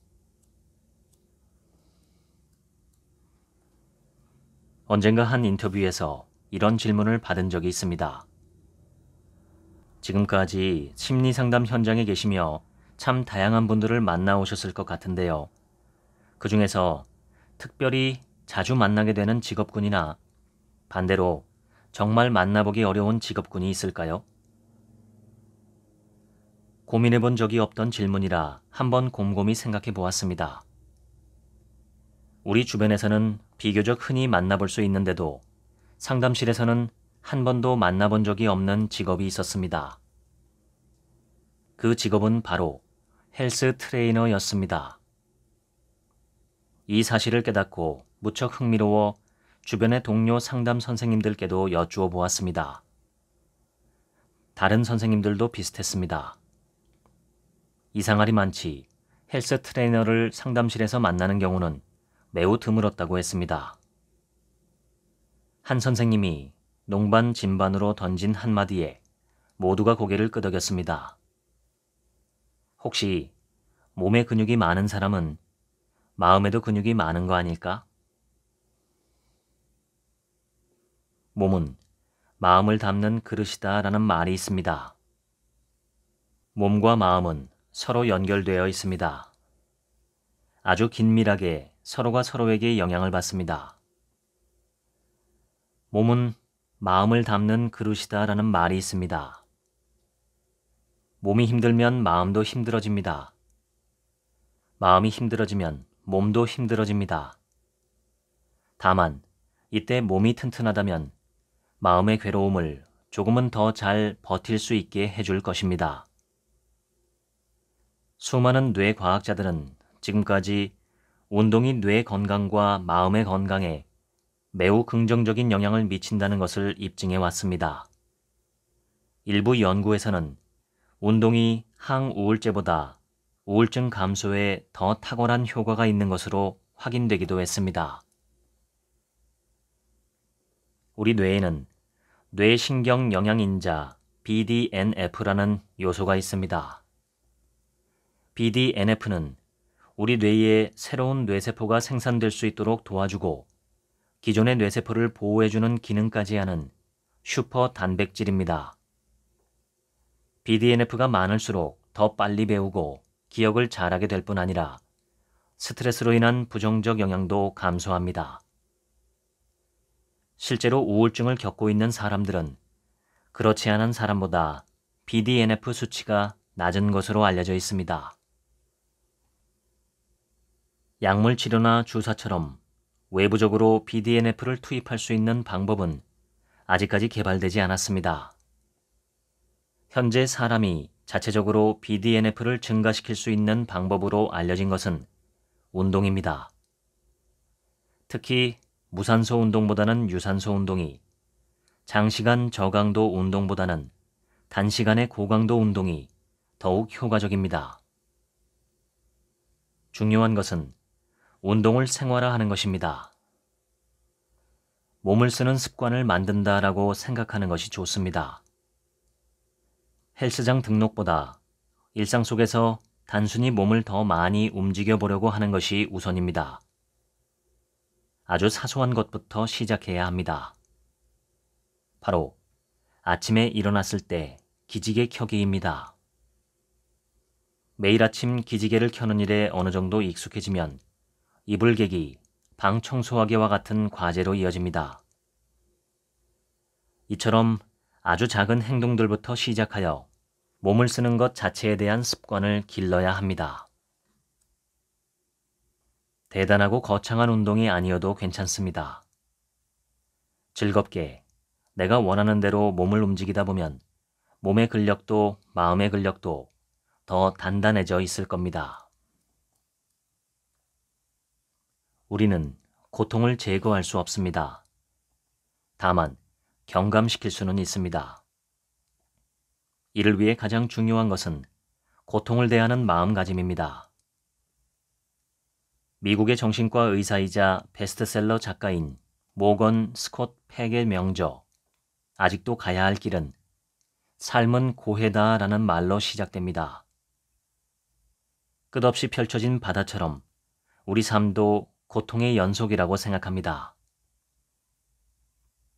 언젠가 한 인터뷰에서 이런 질문을 받은 적이 있습니다. 지금까지 심리상담 현장에 계시며 참 다양한 분들을 만나오셨을 것 같은데요. 그 중에서 특별히 자주 만나게 되는 직업군이나 반대로 정말 만나보기 어려운 직업군이 있을까요? 고민해 본 적이 없던 질문이라 한번 곰곰이 생각해 보았습니다. 우리 주변에서는 비교적 흔히 만나볼 수 있는데도 상담실에서는 한 번도 만나본 적이 없는 직업이 있었습니다. 그 직업은 바로 헬스 트레이너였습니다. 이 사실을 깨닫고 무척 흥미로워 주변의 동료 상담 선생님들께도 여쭈어 보았습니다. 다른 선생님들도 비슷했습니다. 이상하리 많지 헬스 트레이너를 상담실에서 만나는 경우는 매우 드물었다고 했습니다. 한 선생님이 농반 진반으로 던진 한마디에 모두가 고개를 끄덕였습니다. 혹시 몸에 근육이 많은 사람은 마음에도 근육이 많은 거 아닐까? 몸은 마음을 담는 그릇이다 라는 말이 있습니다. 몸과 마음은 서로 연결되어 있습니다. 아주 긴밀하게 서로가 서로에게 영향을 받습니다. 몸은 마음을 담는 그릇이다라는 말이 있습니다. 몸이 힘들면 마음도 힘들어집니다. 마음이 힘들어지면 몸도 힘들어집니다. 다만 이때 몸이 튼튼하다면 마음의 괴로움을 조금은 더 잘 버틸 수 있게 해줄 것입니다. 수많은 뇌과학자들은 지금까지 운동이 뇌 건강과 마음의 건강에 매우 긍정적인 영향을 미친다는 것을 입증해 왔습니다. 일부 연구에서는 운동이 항우울제보다 우울증 감소에 더 탁월한 효과가 있는 것으로 확인되기도 했습니다. 우리 뇌에는 뇌신경 영양인자 BDNF라는 요소가 있습니다. BDNF는 우리 뇌에 새로운 뇌세포가 생산될 수 있도록 도와주고 기존의 뇌세포를 보호해주는 기능까지 하는 슈퍼 단백질입니다. BDNF가 많을수록 더 빨리 배우고 기억을 잘하게 될 뿐 아니라 스트레스로 인한 부정적 영향도 감소합니다. 실제로 우울증을 겪고 있는 사람들은 그렇지 않은 사람보다 BDNF 수치가 낮은 것으로 알려져 있습니다. 약물 치료나 주사처럼 외부적으로 BDNF를 투입할 수 있는 방법은 아직까지 개발되지 않았습니다. 현재 사람이 자체적으로 BDNF를 증가시킬 수 있는 방법으로 알려진 것은 운동입니다. 특히 무산소 운동보다는 유산소 운동이, 장시간 저강도 운동보다는 단시간의 고강도 운동이 더욱 효과적입니다. 중요한 것은 운동을 생활화하는 것입니다. 몸을 쓰는 습관을 만든다라고 생각하는 것이 좋습니다. 헬스장 등록보다 일상 속에서 단순히 몸을 더 많이 움직여 보려고 하는 것이 우선입니다. 아주 사소한 것부터 시작해야 합니다. 바로 아침에 일어났을 때 기지개 켜기입니다. 매일 아침 기지개를 켜는 일에 어느 정도 익숙해지면 이불 개기, 방 청소하기와 같은 과제로 이어집니다. 이처럼 아주 작은 행동들부터 시작하여 몸을 쓰는 것 자체에 대한 습관을 길러야 합니다. 대단하고 거창한 운동이 아니어도 괜찮습니다. 즐겁게 내가 원하는 대로 몸을 움직이다 보면 몸의 근력도 마음의 근력도 더 단단해져 있을 겁니다. 우리는 고통을 제거할 수 없습니다. 다만 경감시킬 수는 있습니다. 이를 위해 가장 중요한 것은 고통을 대하는 마음가짐입니다. 미국의 정신과 의사이자 베스트셀러 작가인 모건 스콧 팩의 명저 아직도 가야 할 길은 삶은 고해다라는 말로 시작됩니다. 끝없이 펼쳐진 바다처럼 우리 삶도 고통의 연속이라고 생각합니다.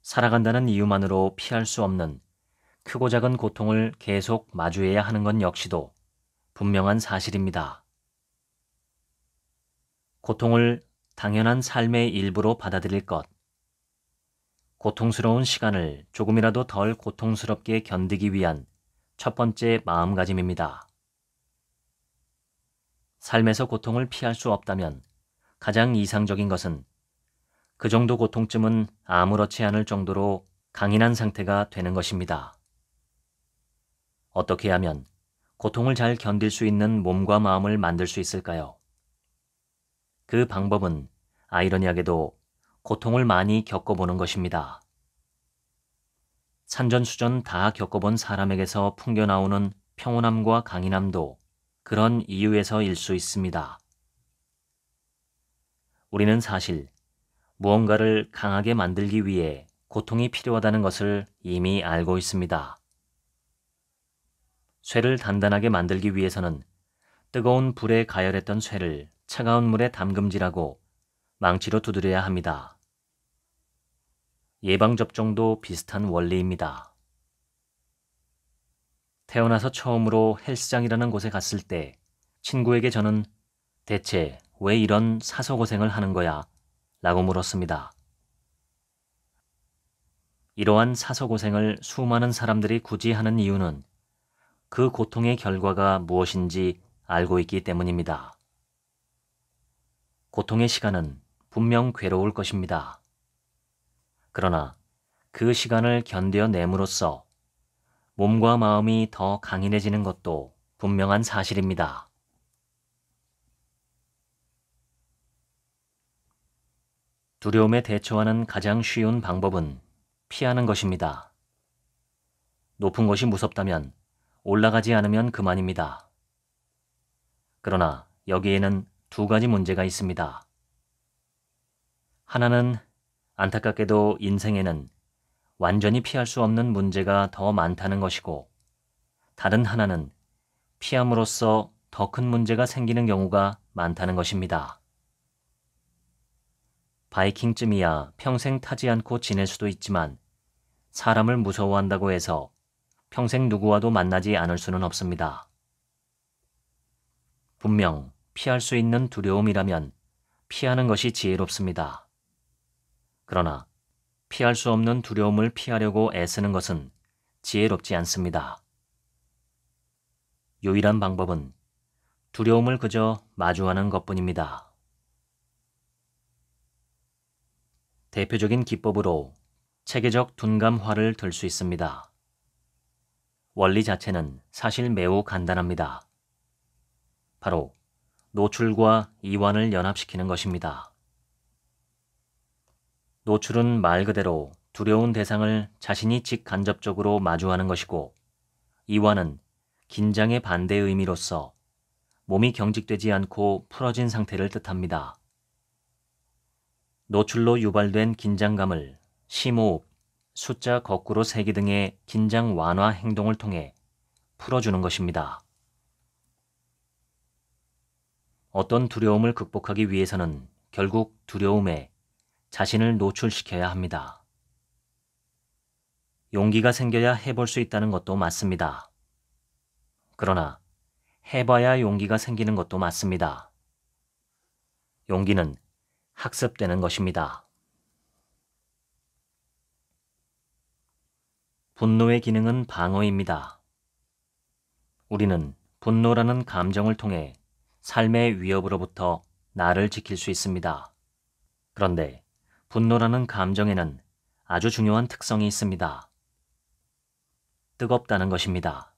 살아간다는 이유만으로 피할 수 없는 크고 작은 고통을 계속 마주해야 하는 건 역시도 분명한 사실입니다. 고통을 당연한 삶의 일부로 받아들일 것, 고통스러운 시간을 조금이라도 덜 고통스럽게 견디기 위한 첫 번째 마음가짐입니다. 삶에서 고통을 피할 수 없다면 가장 이상적인 것은 그 정도 고통쯤은 아무렇지 않을 정도로 강인한 상태가 되는 것입니다. 어떻게 하면 고통을 잘 견딜 수 있는 몸과 마음을 만들 수 있을까요? 그 방법은 아이러니하게도 고통을 많이 겪어보는 것입니다. 산전수전 다 겪어본 사람에게서 풍겨나오는 평온함과 강인함도 그런 이유에서일 수 있습니다. 우리는 사실 무언가를 강하게 만들기 위해 고통이 필요하다는 것을 이미 알고 있습니다. 쇠를 단단하게 만들기 위해서는 뜨거운 불에 가열했던 쇠를 차가운 물에 담금질하고 망치로 두드려야 합니다. 예방접종도 비슷한 원리입니다. 태어나서 처음으로 헬스장이라는 곳에 갔을 때 친구에게 저는 대체 왜 이런 사소고생을 하는 거야? 라고 물었습니다. 이러한 사소고생을 수많은 사람들이 굳이 하는 이유는 그 고통의 결과가 무엇인지 알고 있기 때문입니다. 고통의 시간은 분명 괴로울 것입니다. 그러나 그 시간을 견뎌냄으로써 몸과 마음이 더 강인해지는 것도 분명한 사실입니다. 두려움에 대처하는 가장 쉬운 방법은 피하는 것입니다. 높은 곳이 무섭다면 올라가지 않으면 그만입니다. 그러나 여기에는 두 가지 문제가 있습니다. 하나는 안타깝게도 인생에는 완전히 피할 수 없는 문제가 더 많다는 것이고, 다른 하나는 피함으로써 더 큰 문제가 생기는 경우가 많다는 것입니다. 바이킹쯤이야 평생 타지 않고 지낼 수도 있지만 사람을 무서워한다고 해서 평생 누구와도 만나지 않을 수는 없습니다. 분명 피할 수 있는 두려움이라면 피하는 것이 지혜롭습니다. 그러나 피할 수 없는 두려움을 피하려고 애쓰는 것은 지혜롭지 않습니다. 유일한 방법은 두려움을 그저 마주하는 것뿐입니다. 대표적인 기법으로 체계적 둔감화를 들 수 있습니다. 원리 자체는 사실 매우 간단합니다. 바로 노출과 이완을 연합시키는 것입니다. 노출은 말 그대로 두려운 대상을 자신이 직간접적으로 마주하는 것이고, 이완은 긴장의 반대 의미로서 몸이 경직되지 않고 풀어진 상태를 뜻합니다. 노출로 유발된 긴장감을 심호흡, 숫자 거꾸로 세기 등의 긴장 완화 행동을 통해 풀어주는 것입니다. 어떤 두려움을 극복하기 위해서는 결국 두려움에 자신을 노출시켜야 합니다. 용기가 생겨야 해볼 수 있다는 것도 맞습니다. 그러나 해봐야 용기가 생기는 것도 맞습니다. 용기는 학습되는 것입니다. 분노의 기능은 방어입니다. 우리는 분노라는 감정을 통해 삶의 위협으로부터 나를 지킬 수 있습니다. 그런데 분노라는 감정에는 아주 중요한 특성이 있습니다. 뜨겁다는 것입니다.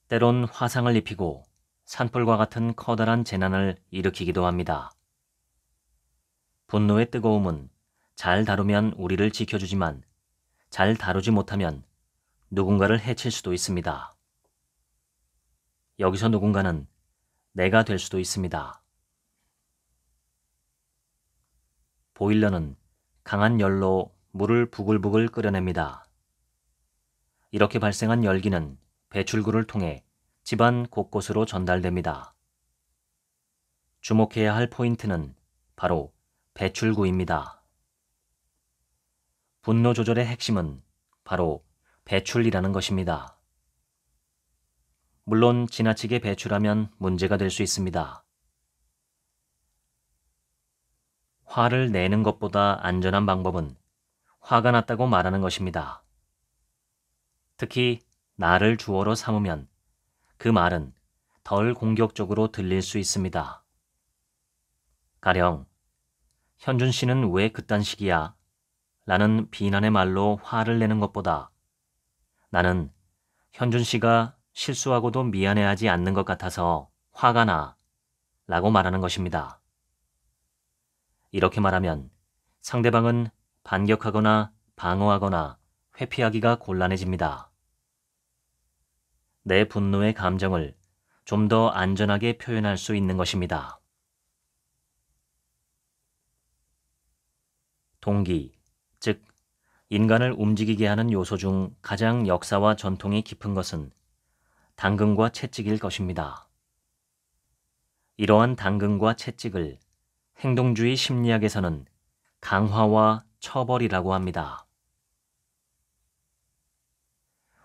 때론 화상을 입히고 산불과 같은 커다란 재난을 일으키기도 합니다. 분노의 뜨거움은 잘 다루면 우리를 지켜주지만 잘 다루지 못하면 누군가를 해칠 수도 있습니다. 여기서 누군가는 내가 될 수도 있습니다. 보일러는 강한 열로 물을 부글부글 끓여냅니다. 이렇게 발생한 열기는 배출구를 통해 집안 곳곳으로 전달됩니다. 주목해야 할 포인트는 바로 배출구입니다. 분노 조절의 핵심은 바로 배출이라는 것입니다. 물론 지나치게 배출하면 문제가 될 수 있습니다. 화를 내는 것보다 안전한 방법은 화가 났다고 말하는 것입니다. 특히 나를 주어로 삼으면 그 말은 덜 공격적으로 들릴 수 있습니다. 가령 현준 씨는 왜 그딴 식이야? 라는 비난의 말로 화를 내는 것보다 나는 현준 씨가 실수하고도 미안해하지 않는 것 같아서 화가 나 라고 말하는 것입니다. 이렇게 말하면 상대방은 반격하거나 방어하거나 회피하기가 곤란해집니다. 내 분노의 감정을 좀 더 안전하게 표현할 수 있는 것입니다. 동기, 즉 인간을 움직이게 하는 요소 중 가장 역사와 전통이 깊은 것은 당근과 채찍일 것입니다. 이러한 당근과 채찍을 행동주의 심리학에서는 강화와 처벌이라고 합니다.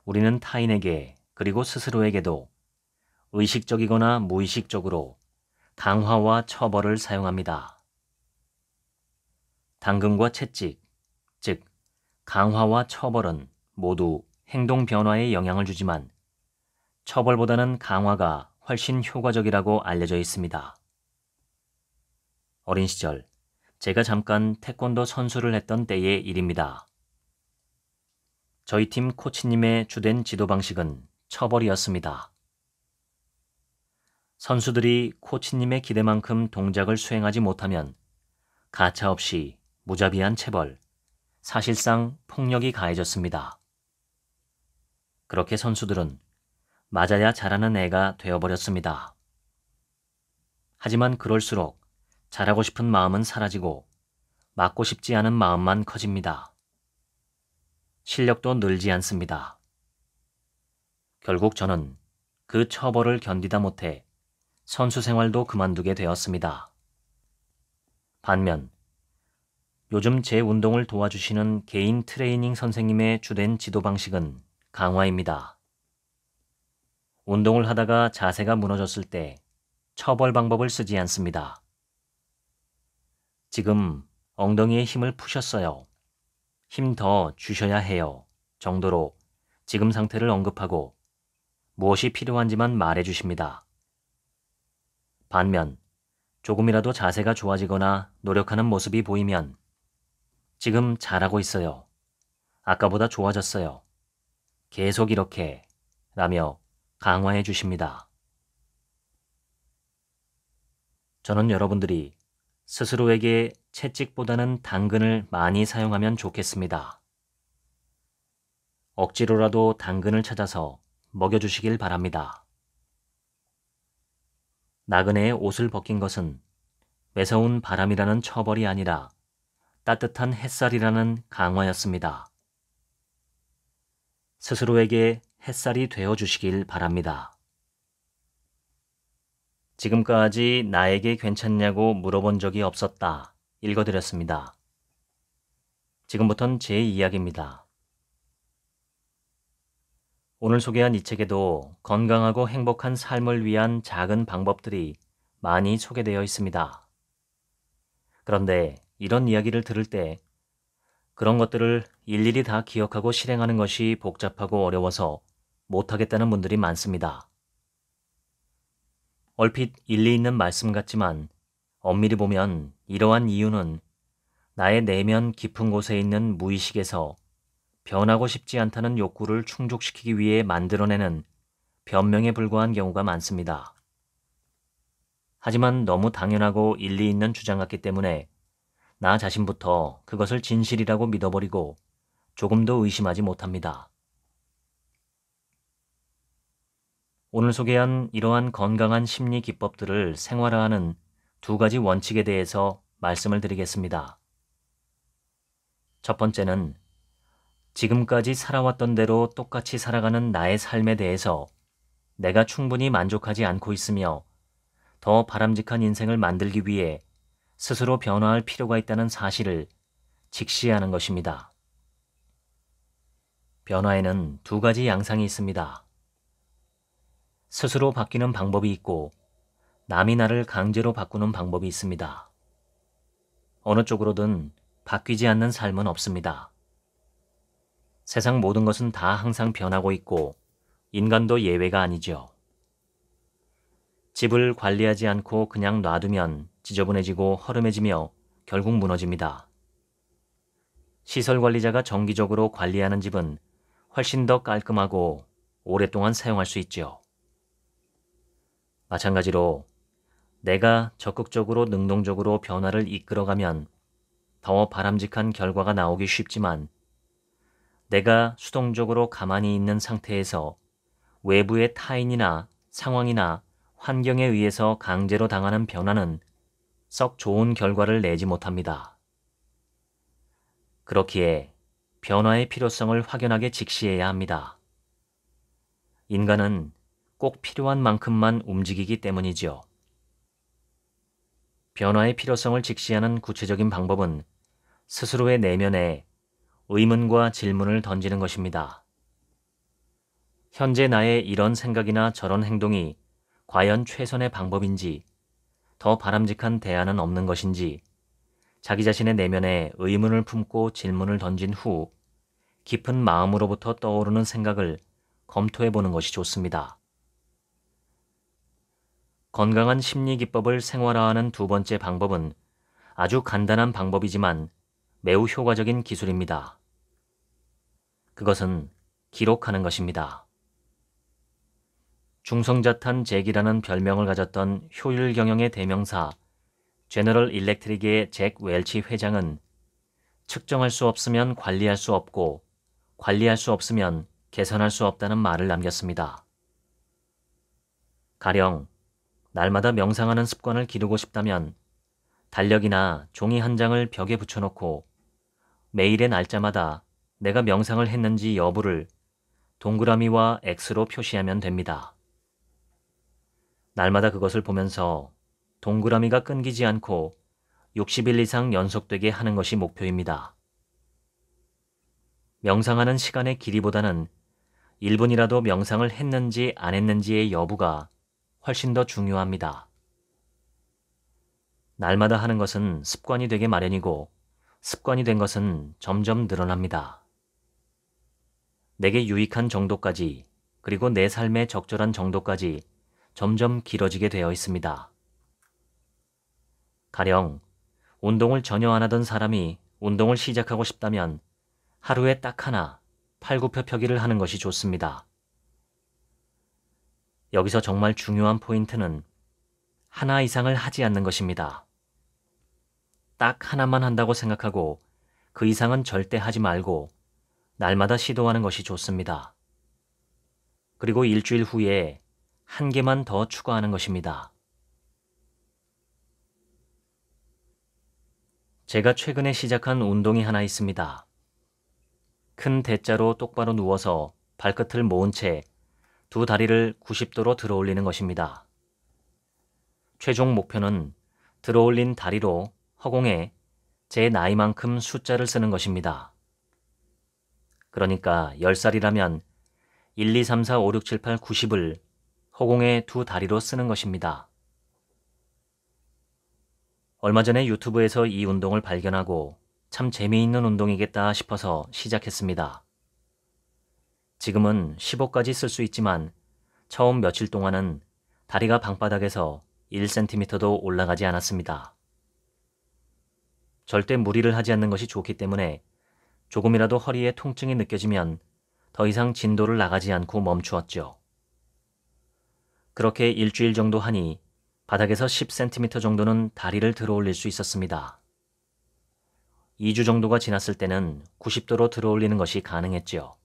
우리는 타인에게 그리고 스스로에게도 의식적이거나 무의식적으로 강화와 처벌을 사용합니다. 당근과 채찍, 즉 강화와 처벌은 모두 행동 변화에 영향을 주지만 처벌보다는 강화가 훨씬 효과적이라고 알려져 있습니다. 어린 시절 제가 잠깐 태권도 선수를 했던 때의 일입니다. 저희 팀 코치님의 주된 지도 방식은 처벌이었습니다. 선수들이 코치님의 기대만큼 동작을 수행하지 못하면 가차없이 무자비한 체벌, 사실상 폭력이 가해졌습니다. 그렇게 선수들은 맞아야 잘하는 애가 되어버렸습니다. 하지만 그럴수록 잘하고 싶은 마음은 사라지고 맞고 싶지 않은 마음만 커집니다. 실력도 늘지 않습니다. 결국 저는 그 처벌을 견디다 못해 선수 생활도 그만두게 되었습니다. 반면 요즘 제 운동을 도와주시는 개인 트레이닝 선생님의 주된 지도 방식은 강화입니다. 운동을 하다가 자세가 무너졌을 때 처벌 방법을 쓰지 않습니다. 지금 엉덩이에 힘을 푸셨어요. 힘 더 주셔야 해요. 정도로 지금 상태를 언급하고 무엇이 필요한지만 말해 주십니다. 반면 조금이라도 자세가 좋아지거나 노력하는 모습이 보이면 지금 잘하고 있어요. 아까보다 좋아졌어요. 계속 이렇게 라며 강화해 주십니다. 저는 여러분들이 스스로에게 채찍보다는 당근을 많이 사용하면 좋겠습니다. 억지로라도 당근을 찾아서 먹여주시길 바랍니다. 나그네의 옷을 벗긴 것은 매서운 바람이라는 처벌이 아니라 따뜻한 햇살이라는 강화였습니다. 스스로에게 햇살이 되어주시길 바랍니다. 지금까지 나에게 괜찮냐고 물어본 적이 없었다. 읽어드렸습니다. 지금부턴 제 이야기입니다. 오늘 소개한 이 책에도 건강하고 행복한 삶을 위한 작은 방법들이 많이 소개되어 있습니다. 그런데 이런 이야기를 들을 때 그런 것들을 일일이 다 기억하고 실행하는 것이 복잡하고 어려워서 못하겠다는 분들이 많습니다. 얼핏 일리 있는 말씀 같지만 엄밀히 보면 이러한 이유는 나의 내면 깊은 곳에 있는 무의식에서 변하고 싶지 않다는 욕구를 충족시키기 위해 만들어내는 변명에 불과한 경우가 많습니다. 하지만 너무 당연하고 일리 있는 주장 같기 때문에 나 자신부터 그것을 진실이라고 믿어버리고 조금도 의심하지 못합니다. 오늘 소개한 이러한 건강한 심리 기법들을 생활화하는 두 가지 원칙에 대해서 말씀을 드리겠습니다. 첫 번째는 지금까지 살아왔던 대로 똑같이 살아가는 나의 삶에 대해서 내가 충분히 만족하지 않고 있으며 더 바람직한 인생을 만들기 위해 스스로 변화할 필요가 있다는 사실을 직시하는 것입니다. 변화에는 두 가지 양상이 있습니다. 스스로 바뀌는 방법이 있고 남이 나를 강제로 바꾸는 방법이 있습니다. 어느 쪽으로든 바뀌지 않는 삶은 없습니다. 세상 모든 것은 다 항상 변하고 있고 인간도 예외가 아니죠. 집을 관리하지 않고 그냥 놔두면 지저분해지고 허름해지며 결국 무너집니다. 시설 관리자가 정기적으로 관리하는 집은 훨씬 더 깔끔하고 오랫동안 사용할 수 있죠. 마찬가지로 내가 적극적으로 능동적으로 변화를 이끌어가면 더 바람직한 결과가 나오기 쉽지만 내가 수동적으로 가만히 있는 상태에서 외부의 타인이나 상황이나 환경에 의해서 강제로 당하는 변화는 썩 좋은 결과를 내지 못합니다. 그렇기에 변화의 필요성을 확연하게 직시해야 합니다. 인간은 꼭 필요한 만큼만 움직이기 때문이죠. 변화의 필요성을 직시하는 구체적인 방법은 스스로의 내면에 의문과 질문을 던지는 것입니다. 현재 나의 이런 생각이나 저런 행동이 과연 최선의 방법인지, 더 바람직한 대안은 없는 것인지, 자기 자신의 내면에 의문을 품고 질문을 던진 후 깊은 마음으로부터 떠오르는 생각을 검토해 보는 것이 좋습니다. 건강한 심리 기법을 생활화하는 두 번째 방법은 아주 간단한 방법이지만 매우 효과적인 기술입니다. 그것은 기록하는 것입니다. 중성자탄 잭이라는 별명을 가졌던 효율 경영의 대명사 제너럴 일렉트릭의 잭 웰치 회장은 측정할 수 없으면 관리할 수 없고 관리할 수 없으면 개선할 수 없다는 말을 남겼습니다. 가령 날마다 명상하는 습관을 기르고 싶다면 달력이나 종이 한 장을 벽에 붙여놓고 매일의 날짜마다 내가 명상을 했는지 여부를 동그라미와 X로 표시하면 됩니다. 날마다 그것을 보면서 동그라미가 끊기지 않고 60일 이상 연속되게 하는 것이 목표입니다. 명상하는 시간의 길이보다는 1분이라도 명상을 했는지 안 했는지의 여부가 훨씬 더 중요합니다. 날마다 하는 것은 습관이 되게 마련이고 습관이 된 것은 점점 늘어납니다. 내게 유익한 정도까지 그리고 내 삶에 적절한 정도까지 점점 길어지게 되어 있습니다. 가령 운동을 전혀 안 하던 사람이 운동을 시작하고 싶다면 하루에 딱 하나 팔굽혀펴기를 하는 것이 좋습니다. 여기서 정말 중요한 포인트는 하나 이상을 하지 않는 것입니다. 딱 하나만 한다고 생각하고 그 이상은 절대 하지 말고 날마다 시도하는 것이 좋습니다. 그리고 일주일 후에 한 개만 더 추가하는 것입니다. 제가 최근에 시작한 운동이 하나 있습니다. 큰 대자로 똑바로 누워서 발끝을 모은 채 두 다리를 90도로 들어 올리는 것입니다. 최종 목표는 들어 올린 다리로 허공에 제 나이만큼 숫자를 쓰는 것입니다. 그러니까 10살이라면 1, 2, 3, 4, 5, 6, 7, 8, 90을 허공에 두 다리로 쓰는 것입니다. 얼마 전에 유튜브에서 이 운동을 발견하고 참 재미있는 운동이겠다 싶어서 시작했습니다. 지금은 15까지 쓸 수 있지만 처음 며칠 동안은 다리가 방바닥에서 1cm도 올라가지 않았습니다. 절대 무리를 하지 않는 것이 좋기 때문에 조금이라도 허리에 통증이 느껴지면 더 이상 진도를 나가지 않고 멈추었죠. 그렇게 일주일 정도 하니 바닥에서 10cm 정도는 다리를 들어 올릴 수 있었습니다. 2주 정도가 지났을 때는 90도로 들어 올리는 것이 가능했죠.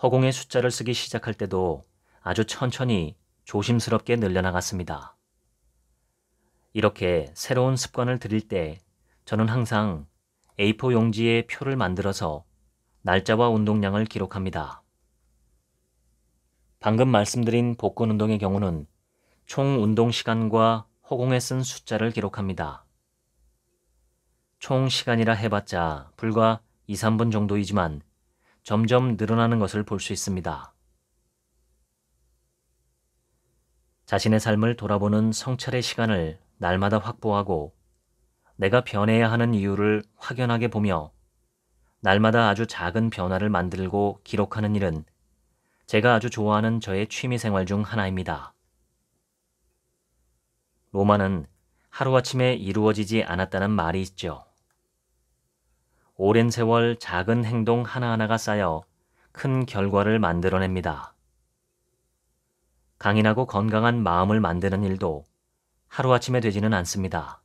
허공에 숫자를 쓰기 시작할 때도 아주 천천히 조심스럽게 늘려나갔습니다. 이렇게 새로운 습관을 들일 때 저는 항상 A4 용지에 표를 만들어서 날짜와 운동량을 기록합니다. 방금 말씀드린 복근 운동의 경우는 총 운동 시간과 허공에 쓴 숫자를 기록합니다. 총 시간이라 해봤자 불과 2, 3분 정도이지만 점점 늘어나는 것을 볼 수 있습니다. 자신의 삶을 돌아보는 성찰의 시간을 날마다 확보하고 내가 변해야 하는 이유를 확연하게 보며 날마다 아주 작은 변화를 만들고 기록하는 일은 제가 아주 좋아하는 저의 취미생활 중 하나입니다. 로마는 하루아침에 이루어지지 않았다는 말이 있죠. 오랜 세월 작은 행동 하나하나가 쌓여 큰 결과를 만들어냅니다. 강인하고 건강한 마음을 만드는 일도 하루아침에 되지는 않습니다.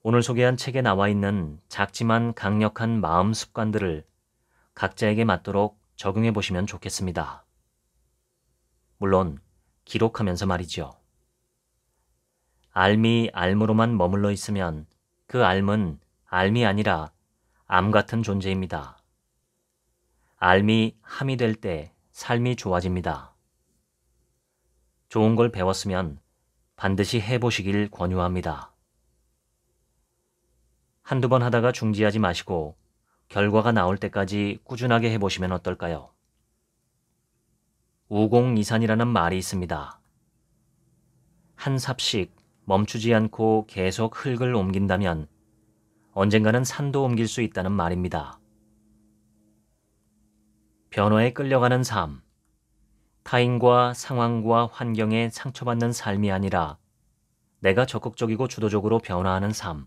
오늘 소개한 책에 나와 있는 작지만 강력한 마음 습관들을 각자에게 맞도록 적용해 보시면 좋겠습니다. 물론 기록하면서 말이죠. 알미 알무로만 머물러 있으면 그 알은 알미 아니라 암 같은 존재입니다. 알미 함이 될 때 삶이 좋아집니다. 좋은 걸 배웠으면 반드시 해보시길 권유합니다. 한두 번 하다가 중지하지 마시고 결과가 나올 때까지 꾸준하게 해보시면 어떨까요? 우공이산이라는 말이 있습니다. 한 삽씩 멈추지 않고 계속 흙을 옮긴다면 언젠가는 산도 옮길 수 있다는 말입니다. 변화에 끌려가는 삶, 타인과 상황과 환경에 상처받는 삶이 아니라 내가 적극적이고 주도적으로 변화하는 삶,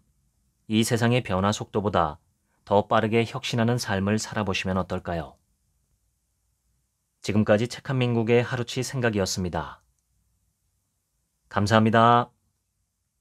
이 세상의 변화 속도보다 더 빠르게 혁신하는 삶을 살아보시면 어떨까요? 지금까지 책 한 민국의 하루치 생각이었습니다. 감사합니다.